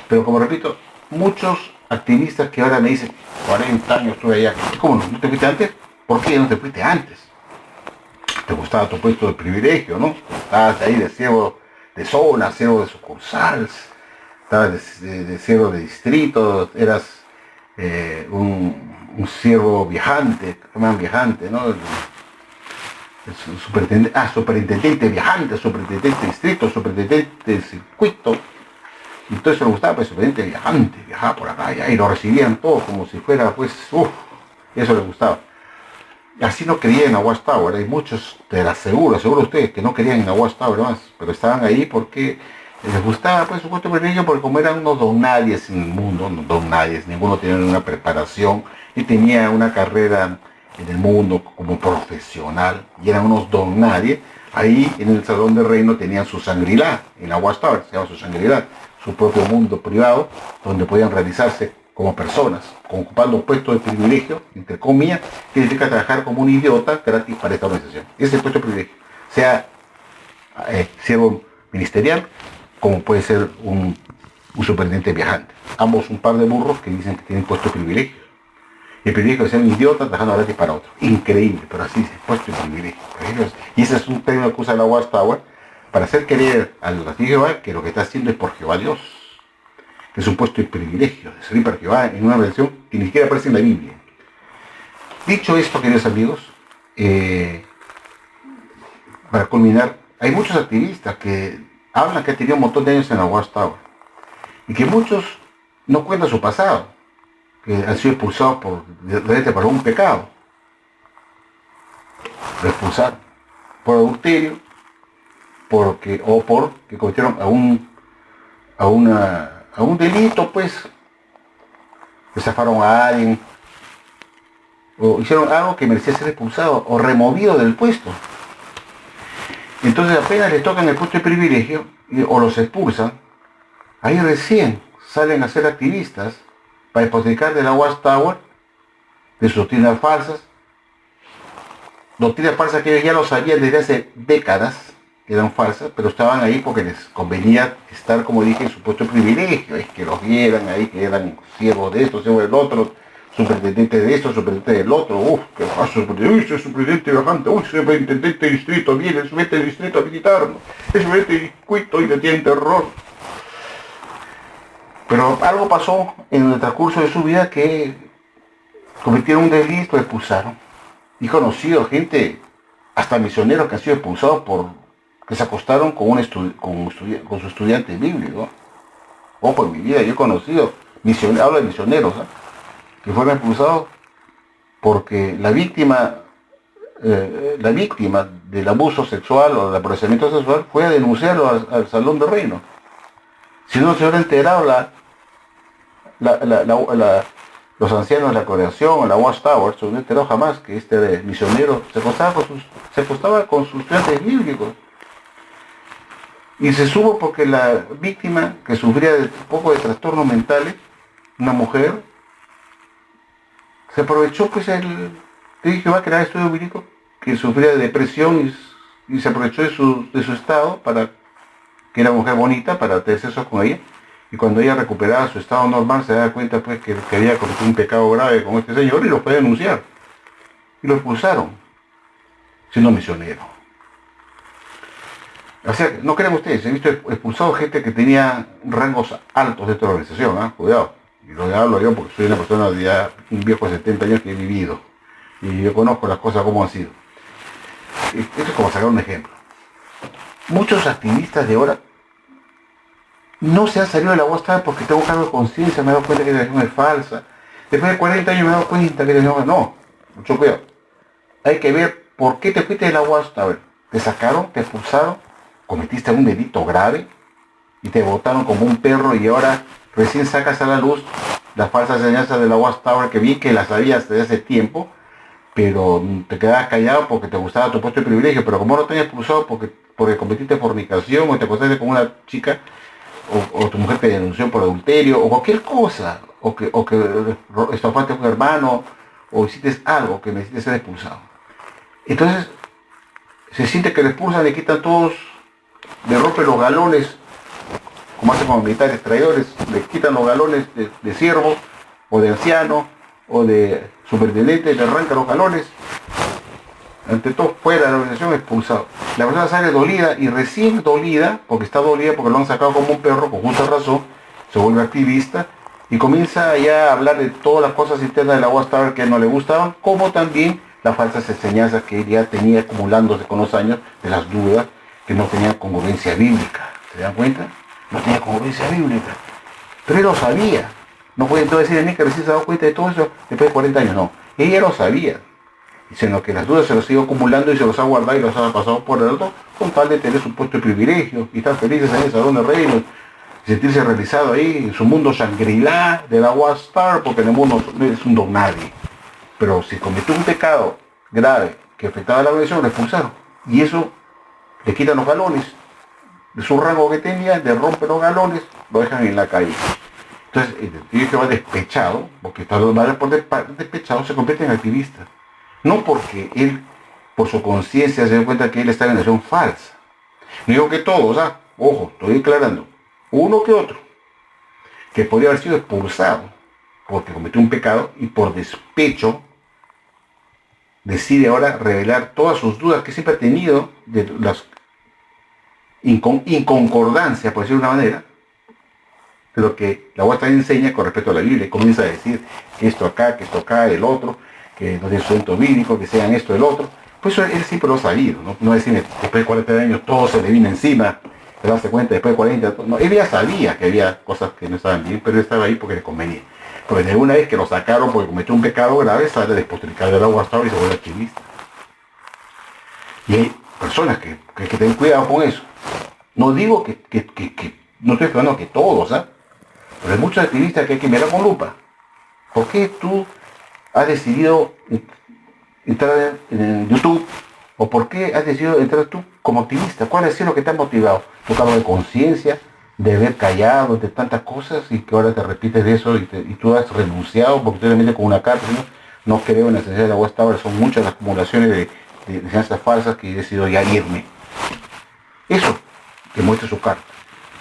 Pero como repito, muchos activistas que ahora me dicen, 40 años estuve allá, ¿cómo no? ¿No te fuiste antes? ¿Por qué no te fuiste antes? Te gustaba tu puesto de privilegio, ¿no? Estabas ahí de siervo de zona, siervo de sucursal, estabas de siervo de distrito, eras un siervo viajante, llaman viajante, ¿no? Superintendente viajante, superintendente de distrito, superintendente de circuito. Y todo eso le gustaba, pues, superintendente viajante, viajaba por acá y lo recibían todos como si fuera, pues, eso le gustaba. Así no creían en la Watchtower. Hay muchos, te lo aseguro ustedes, que no querían en la Watchtower más, pero estaban ahí porque les gustaba, pues, su puesto de privilegio, porque como eran unos don nadies en el mundo, no don nadies, ninguno tenía una preparación y tenía una carrera en el mundo como profesional, y eran unos don nadie, ahí en el Salón del Reino tenían su Shangri-La, en la Watchtower, se llama su Shangri-La, su propio mundo privado, donde podían realizarse como personas, ocupando un puesto de privilegio, entre comillas, que significa trabajar como un idiota gratis para esta organización. Ese es el puesto de privilegio. Sea siervo ministerial, como puede ser un superintendente viajante. Ambos un par de burros que dicen que tienen puesto de privilegio. El privilegio de ser un idiota trabajando gratis para otro. Increíble, pero así es, puesto de privilegio. Y ese es un término que usa la Watchtower para hacer creer al testigo de Jehová que lo que está haciendo es por Jehová Dios. Que es un puesto de privilegio, de servir para Jehová en una versión que ni siquiera aparece en la Biblia. Dicho esto, queridos amigos, para culminar, hay muchos activistas que hablan que han tenido un montón de años en la Watchtower y que muchos no cuentan su pasado, que han sido expulsados por un pecado. Lo expulsaron por adulterio, porque cometieron a un delito, pues, estafaron a alguien, o hicieron algo que merecía ser expulsado o removido del puesto. Entonces apenas les tocan el puesto de privilegio o los expulsan, ahí recién salen a ser activistas para hipotecar de la Watchtower, de sus doctrinas falsas que ellos ya lo sabían desde hace décadas, que eran falsas, pero estaban ahí porque les convenía estar, como dije, en su puesto de privilegio, es que los vieran ahí, que eran siervos de esto, siervos del otro, superintendente de esto, superintendente del otro, que pasa, superintendente viajante, superintendente de distrito, viene el superintendente de distrito a visitarnos, el superintendente de circuito y le tienen terror. Pero algo pasó en el transcurso de su vida que cometieron un delito, expulsaron. Y conocido gente, hasta misioneros que han sido expulsados que se acostaron con su estudiante bíblico. Ojo, en mi vida yo he conocido, hablo de misioneros, que fueron expulsados porque la víctima del abuso sexual o del aprovechamiento sexual fue a denunciarlo al Salón del Reino. Si no se hubiera enterado los ancianos de la congregación o la Watchtower se hubieran enterado jamás que este misionero se acostaba con sus estudiantes bíblicos. Y se supo porque la víctima, que sufría de un poco de trastornos mentales, una mujer, se aprovechó pues te dije va a crear estudio bíblico, que sufría de depresión y se aprovechó de su estado para que era mujer bonita, para tener sexo con ella. Y cuando ella recuperaba su estado normal se daba cuenta pues que había cometido un pecado grave con este señor y lo fue a denunciar. Y lo expulsaron, siendo misionero. O sea, no crean ustedes, he visto expulsado gente que tenía rangos altos dentro de la organización, cuidado. Y lo hablo yo porque soy una persona de ya un viejo de 70 años que he vivido. Y yo conozco las cosas como han sido. Esto es como sacar un ejemplo. Muchos activistas de ahora no se han salido de la WhatsApp porque tengo cargo de conciencia, me he dado cuenta que la religión es falsa. Después de 40 años me he dado cuenta que la religión es... No, mucho cuidado. Hay que ver por qué te fuiste de la WhatsApp. Te sacaron, te expulsaron, cometiste un delito grave y te botaron como un perro y ahora recién sacas a la luz las falsas enseñanzas de la Watchtower que vi que las sabías desde hace tiempo, pero te quedabas callado porque te gustaba tu puesto de privilegio, pero como no te habías expulsado porque cometiste fornicación o te acostaste con una chica o tu mujer te denunció por adulterio o cualquier cosa, o que estafaste a un hermano o hiciste algo que necesite ser expulsado. Entonces se siente que le expulsan, le quitan todos, le rompen los galones, como hacen con los militares traidores, le quitan los galones de siervo, o de anciano, o de superintendente, le arrancan los galones, ante todo fuera de la organización, expulsado. La persona sale dolida, y recién dolida, porque está dolida, porque lo han sacado como un perro, con justa razón, se vuelve activista, y comienza ya a hablar de todas las cosas internas de la Watchtower que no le gustaban, como también las falsas enseñanzas que ya tenía acumulándose con los años, de las dudas, que no tenían congruencia bíblica. ¿Se dan cuenta? No tenía congruencia bíblica. Pero él lo sabía. No puede entonces decir a mí que recién se ha dado cuenta de todo eso después de 40 años. No. Ella lo sabía. Sino que las dudas se los iba acumulando y se los ha guardado y los ha pasado por el otro con tal de tener su puesto de privilegio y estar felices en el salón de reinos. Sentirse realizado ahí en su mundo Shangri-La de la Watchtower, porque en el mundo es un don nadie. Pero si cometió un pecado grave que afectaba a la organización, le expulsaron. Y eso le quitan los galones de su rango que tenía, le rompen los galones, lo dejan en la calle. Entonces, el tío que va despechado, porque está por despechado, se convierte en activista. No porque él, por su conciencia, se da cuenta que él está en una relación falsa. No digo que todos, ojo, estoy declarando, uno que otro, que podría haber sido expulsado porque cometió un pecado y por despecho decide ahora revelar todas sus dudas que siempre ha tenido de las inconcordancias, por decirlo de una manera, de lo que la Watchtower enseña con respecto a la Biblia. Comienza a decir que esto acá, el otro, que no tiene sustento bíblico, que sean esto, el otro. Pues eso él siempre lo ha sabido, no decir después de 40 años todo se le vino encima, te das cuenta después de 40, no, él ya sabía que había cosas que no estaban bien, pero él estaba ahí porque le convenía. Porque de una vez que lo sacaron porque cometió un pecado grave, sale a despotricar de la Watchtower y se vuelve activista. Y hay personas que tener cuidado con eso. No digo que no estoy esperando que todos, pero hay muchos activistas que hay que mirar con lupa. ¿Por qué tú has decidido entrar en YouTube? ¿O por qué has decidido entrar tú como activista? ¿Cuál ha sido lo que te ha motivado? ¿Tu cargo de conciencia, de haber callado de tantas cosas y que ahora te repites de eso y tú has renunciado porque tú con una carta? No creo en la esencia de la Watchtower, son muchas las acumulaciones de enseñanzas falsas que he decidido ya irme. Eso que muestre su carta,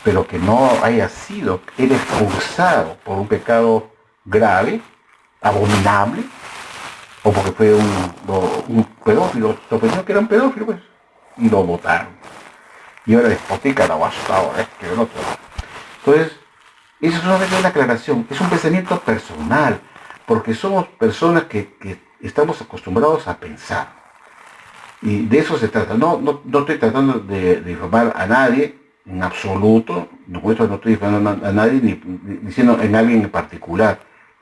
pero que no haya sido él expulsado por un pecado grave, abominable, o porque fue un pedófilo, lo pensaron que era un pedófilo, pues, y lo votaron. Y ahora despotica la Watchtower, esto y el otro. Entonces, eso es solamente una aclaración, es un pensamiento personal, porque somos personas que estamos acostumbrados a pensar. Y de eso se trata. No estoy tratando de informar a nadie en absoluto, no estoy informando a nadie ni diciendo en alguien en particular,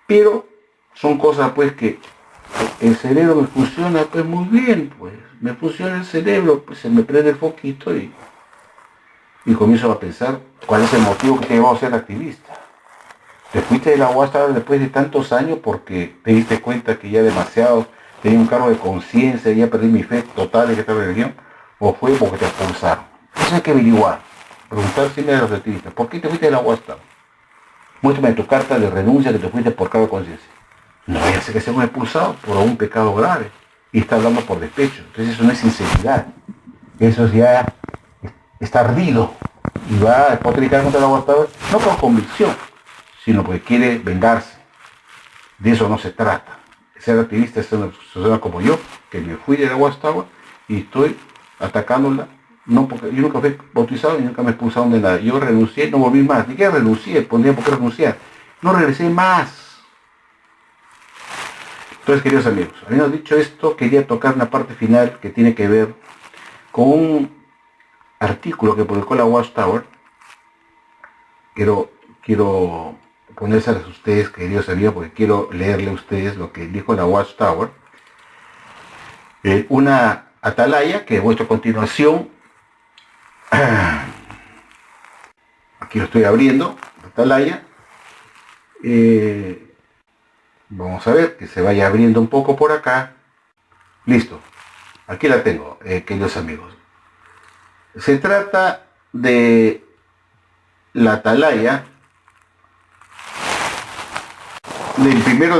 pero son cosas pues que el cerebro me funciona pues muy bien, pues me funciona el cerebro, pues se me prende el foquito y comienzo a pensar cuál es el motivo que te llevó a ser activista. Te fuiste de la Watchtower después de tantos años porque te diste cuenta que ya demasiado tenía un cargo de conciencia, ya perdí mi fe total en esta religión, o fue porque te expulsaron. Eso hay que averiguar. Preguntar siempre a los activistas, ¿por qué te fuiste de la Watchtower? Muéstrame tu carta de renuncia que te fuiste por cargo de conciencia. No vaya a ser que sea un expulsado por un pecado grave y está hablando por despecho. Entonces eso no es sinceridad. Eso ya está ardido y va a despotricar contra la Watchtower, no por convicción, sino porque quiere vengarse. De eso no se trata. Ser activista es una persona como yo, que me fui de la Watchtower y estoy atacándola. No, porque yo nunca fui bautizado y nunca me expulsaron de nada. Yo renuncié, no volví más. Ni que renuncié, pondría por qué renunciar. No regresé más. Entonces, queridos amigos, habiendo dicho esto, quería tocar una parte final que tiene que ver con un artículo que publicó la Watchtower. Quiero ponérselas a ustedes, queridos amigos, porque quiero leerle a ustedes lo que dijo la Watchtower. Una atalaya que muestro a continuación. Aquí lo estoy abriendo, atalaya. Vamos a ver que se vaya abriendo un poco por acá. Listo. Aquí la tengo, queridos amigos. Se trata de la atalaya del 1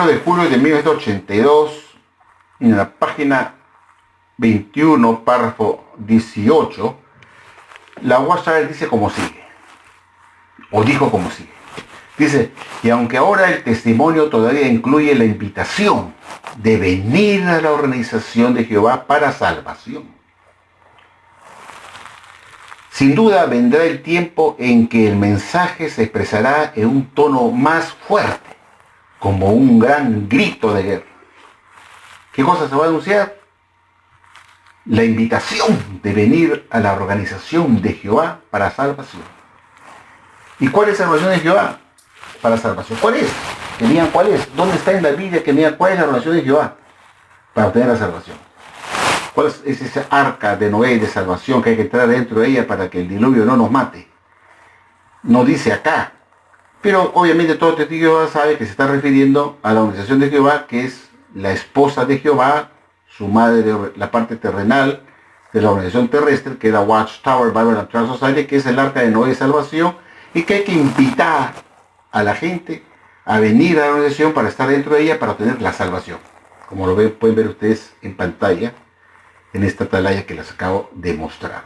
de julio de 1982, en la página 21, párrafo 18, la Watchtower dice como sigue, o dijo como sigue. Dice, y aunque ahora el testimonio todavía incluye la invitación de venir a la organización de Jehová para salvación, sin duda vendrá el tiempo en que el mensaje se expresará en un tono más fuerte, como un gran grito de guerra. ¿Qué cosa se va a anunciar? La invitación de venir a la organización de Jehová para salvación. ¿Y cuál es la organización de Jehová para salvación? ¿Cuál es? Que digan cuál es. ¿Dónde está en la Biblia que digan cuál es la organización de Jehová para obtener la salvación? ¿Cuál es esa arca de Noé de salvación que hay que entrar dentro de ella para que el diluvio no nos mate? No dice acá. Pero obviamente todo testigo de Jehová sabe que se está refiriendo a la organización de Jehová, que es la esposa de Jehová, su madre, la parte terrenal de la organización terrestre, que es la Watchtower Bible and Trust Society, que es el arca de Noé de salvación, y que hay que invitar a la gente a venir a la organización para estar dentro de ella para obtener la salvación. Como lo pueden ver ustedes en pantalla, en esta atalaya que les acabo de mostrar.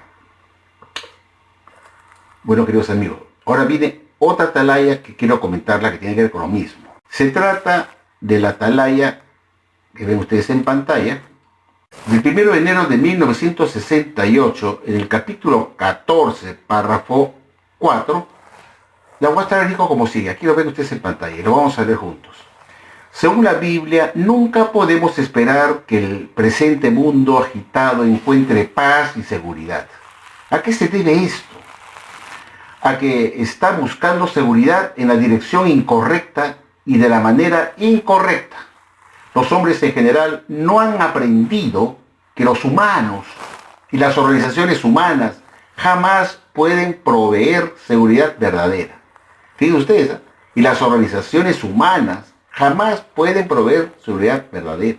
Bueno, queridos amigos, ahora viene otra atalaya que quiero comentarla que tiene que ver con lo mismo. Se trata de la atalaya que ven ustedes en pantalla, del 1 de enero de 1968, en el capítulo 14, párrafo 4, la Watchtower dijo como sigue. Aquí lo ven ustedes en pantalla y lo vamos a leer juntos. Según la Biblia, nunca podemos esperar que el presente mundo agitado encuentre paz y seguridad. ¿A qué se debe esto? A que está buscando seguridad en la dirección incorrecta y de la manera incorrecta. Los hombres en general no han aprendido que los humanos y las organizaciones humanas jamás pueden proveer seguridad verdadera. Fíjense ustedes, ¿eh? Y las organizaciones humanas jamás pueden proveer seguridad verdadera.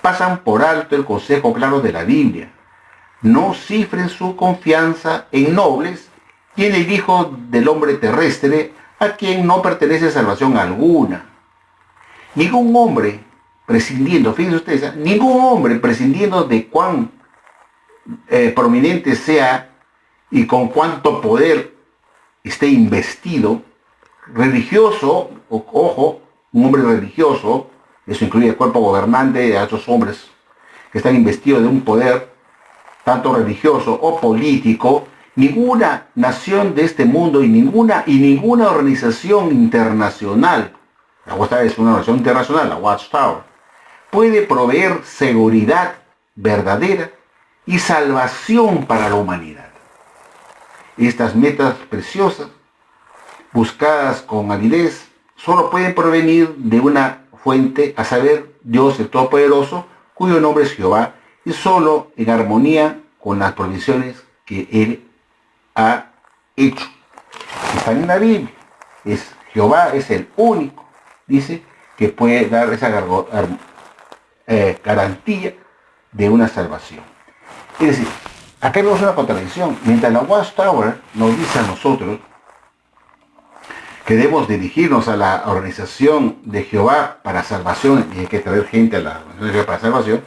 Pasan por alto el consejo claro de la Biblia. No cifren su confianza en nobles y en el Hijo del Hombre terrestre, a quien no pertenece salvación alguna. Ningún hombre prescindiendo, fíjense ustedes, ¿eh? Ningún hombre prescindiendo de cuán prominente sea y con cuánto poder esté investido, religioso, ojo, un hombre religioso, eso incluye el cuerpo gobernante de esos hombres que están investidos de un poder, tanto religioso o político, ninguna nación de este mundo y ninguna organización internacional, la Watchtower es una organización internacional, la Watchtower, puede proveer seguridad verdadera y salvación para la humanidad. Estas metas preciosas, buscadas con avidez, solo pueden provenir de una fuente, a saber, Dios el Todopoderoso, cuyo nombre es Jehová, y solo en armonía con las provisiones que Él ha hecho. Están en la Biblia. Es Jehová es el único, dice, que puede dar esa garantía de una salvación. Es decir, acá vemos una contradicción. Mientras la Watchtower nos dice a nosotros que debemos dirigirnos a la organización de Jehová para salvación, y hay que traer gente a la organización de Jehová para salvación,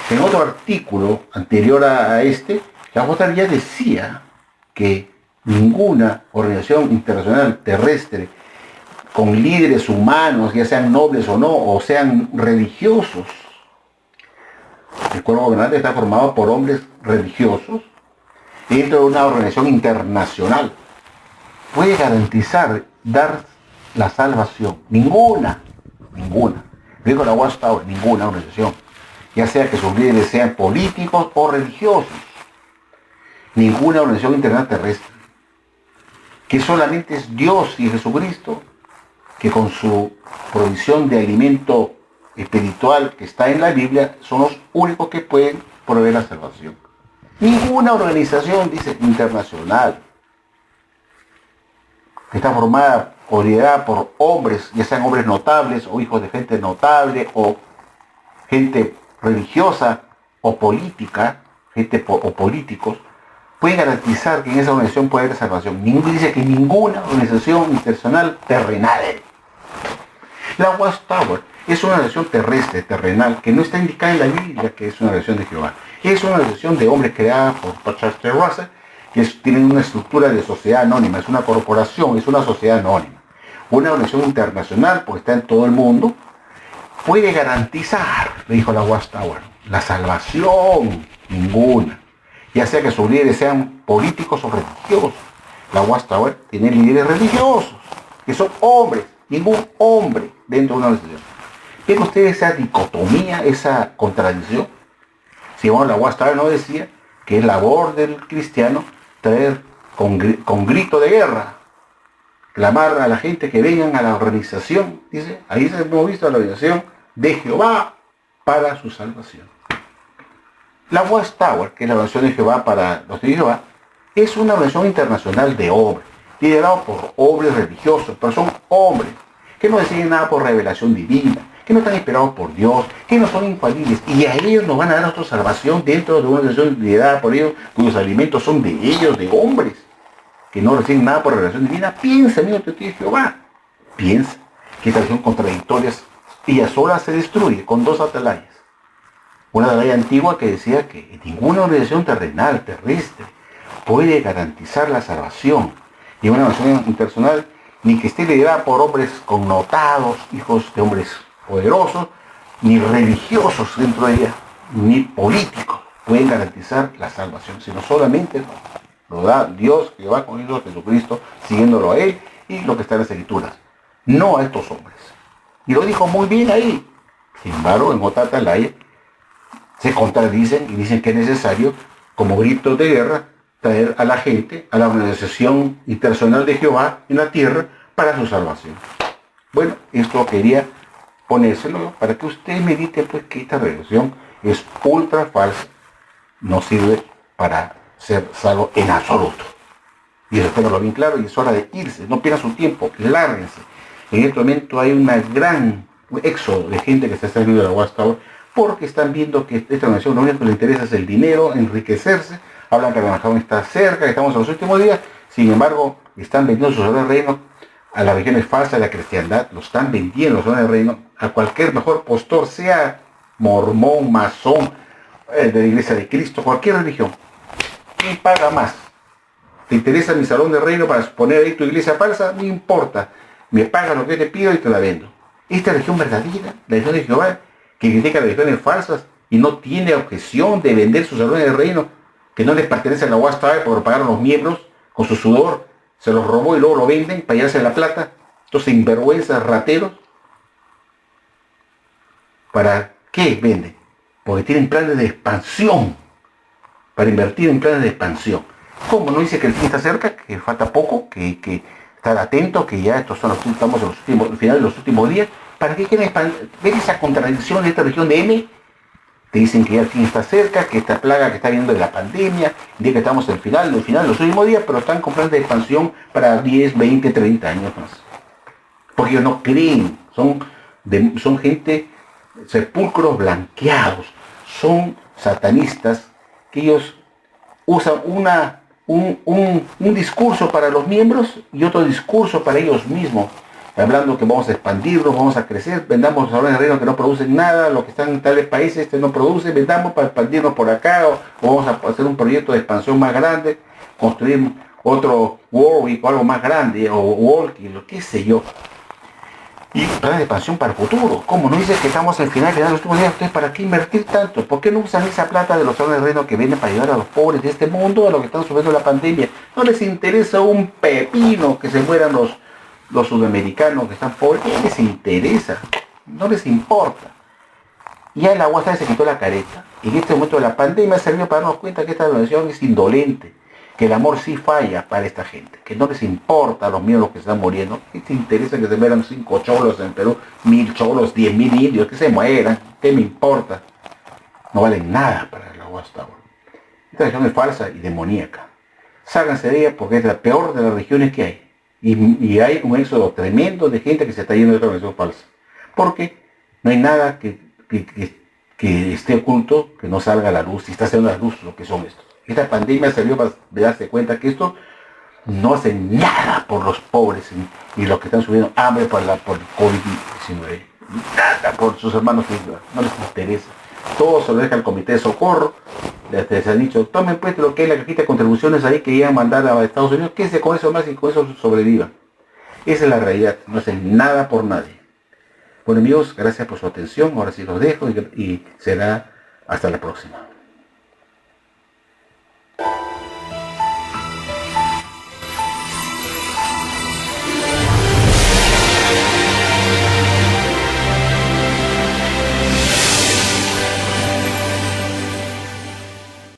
en otro artículo anterior a este, la Watchtower ya decía que ninguna organización internacional terrestre con líderes humanos, ya sean nobles o no, o sean religiosos, el cuerpo gobernante está formado por hombres religiosos dentro de una organización internacional, puede garantizar dar la salvación. Ninguna. Digo la Watchtower, ninguna organización, ya sea que sus líderes sean políticos o religiosos, ninguna organización internacional terrestre, que solamente es Dios y Jesucristo, que con su provisión de alimento espiritual que está en la Biblia, son los únicos que pueden proveer la salvación. Ninguna organización, dice, internacional, que está formada o liderada por hombres, ya sean hombres notables o hijos de gente notable o gente religiosa o política, o políticos, pueden garantizar que en esa organización puede haber salvación. Dice que ninguna organización internacional terrenal. La Watchtower es una organización terrestre, terrenal, que no está indicada en la Biblia que es una organización de Jehová. Es una organización de hombres creada por Charles T. Russell, que tienen una estructura de sociedad anónima, es una corporación, es una sociedad anónima. Una organización internacional, porque está en todo el mundo, puede garantizar, le dijo la Watchtower, la salvación. Ninguna. Ya sea que sus líderes sean políticos o religiosos. La Watchtower tiene líderes religiosos, que son hombres, ningún hombre dentro de una organización. ¿Ven ustedes esa dicotomía, esa contradicción? Si bueno, la Watchtower no decía que es labor del cristiano traer con grito de guerra, clamar a la gente que vengan a la organización, dice, ahí hemos visto a la organización de Jehová para su salvación. La Watchtower, que es la organización de Jehová para los de Jehová, es una organización internacional de hombres, liderado por hombres religiosos, pero son hombres que no deciden nada por revelación divina, que no están inspirados por Dios, que no son infalibles, y a ellos nos van a dar nuestra salvación dentro de una organización liderada por ellos, cuyos alimentos son de ellos, de hombres, que no reciben nada por revelación divina. Piensa, amigo de Jehová, piensa que esta religión contradictoria y a solas se destruye con dos atalayas. Una atalaya antigua que decía que ninguna organización terrenal, terrestre, puede garantizar la salvación, y una organización internacional ni que esté liderada por hombres connotados, hijos de hombres poderosos, ni religiosos dentro de ella, ni políticos pueden garantizar la salvación, sino solamente lo da Dios, que va con ellos, Jesucristo, siguiéndolo a Él, y lo que está en las Escrituras, no a estos hombres. Y lo dijo muy bien ahí. Sin embargo, en otra atalaya se contradicen y dicen que es necesario, como gritos de guerra, traer a la gente a la organización internacional de Jehová en la tierra para su salvación. Bueno, esto quería ponérselo para que ustedes mediten, pues, que esta religión es ultra falsa, no sirve para ser salvo en absoluto. Y eso tenganlo bien claro, y es hora de irse, no pierdan su tiempo, lárguense. En este momento hay un gran éxodo de gente que está saliendo de la Watchtower porque están viendo que esta organización lo único que les interesa es el dinero, enriquecerse. Hablan que la Armagedón está cerca, que estamos en los últimos días. Sin embargo, están vendiendo sus del reino a las religiones falsas de la cristiandad. Lo están vendiendo los del reino a cualquier mejor postor, sea mormón, masón, de la iglesia de Cristo, cualquier religión. ¿Quién paga más? ¿Te interesa mi salón de reino para poner ahí tu iglesia falsa? No importa. Me pagas lo que te pido y te la vendo. Esta religión verdadera, la religión de Jehová, que critica las religiones falsas y no tiene objeción de vender sus salones de reino, que no les pertenece a la Watchtower por pagar a los miembros con su sudor, se los robó y luego lo venden para llevarse la plata. Estos sinvergüenzas rateros. ¿Para qué venden? Porque tienen planes de expansión, para invertir en planes de expansión. ¿Cómo? ¿No dice que el fin está cerca, que falta poco, que estar atentos, que ya estamos en los últimos, al final de los últimos días? ¿Para qué quieren expandir? ¿Ven esa contradicción de esta región de M? Te dicen que ya el fin está cerca, que esta plaga que está viendo de la pandemia, de que estamos al final, de los últimos días, pero están con planes de expansión para 10, 20, 30 años más. porque ellos no creen, son gente, sepulcros blanqueados, son satanistas que ellos usan un discurso para los miembros y otro discurso para ellos mismos, hablando que vamos a expandirnos, vamos a crecer, vendamos ahora en el reino que no producen nada, los que están en tales países no producen, vendamos para expandirnos por acá, o vamos a hacer un proyecto de expansión más grande, construir otro Warwick o algo más grande, o Walkie, lo que sé yo. Y plan de expansión para el futuro. ¿Cómo? ¿No dices que estamos al final de los últimos días? Entonces, ¿para qué invertir tanto? ¿Por qué no usan esa plata de los órdenes del reino que vienen para ayudar a los pobres de este mundo, a los que están sufriendo la pandemia? No les interesa un pepino que se mueran los sudamericanos que están pobres. ¿Qué les interesa? No les importa. Ya el agua se quitó la careta. En este momento de la pandemia ha servido para darnos cuenta que esta nación es indolente, que el amor sí falla para esta gente, que no les importa a los míos los que están muriendo. ¿Qué te interesa que se mueran 5 cholos en Perú, 1000 cholos, 10.000 indios, que se mueran? ¿Qué me importa? No valen nada para la Watchtower. Esta religión es falsa y demoníaca. Sálganse de ella porque es la peor de las religiones que hay. Y hay un éxodo tremendo de gente que se está yendo de esta religión falsa. Porque no hay nada que esté oculto, que no salga a la luz, y está haciendo a la luz lo que son estos. Esta pandemia salió para darse cuenta que esto no hace nada por los pobres y los que están subiendo hambre por el COVID-19. Nada por sus hermanos que no les interesa. Todo se lo deja al comité de socorro. Les han dicho, tomen pues lo que es la cajita de contribuciones ahí que iban a mandar a Estados Unidos, quédense con eso más y con eso sobrevivan. Esa es la realidad, no hacen nada por nadie. Bueno amigos, gracias por su atención, ahora sí los dejo y será hasta la próxima.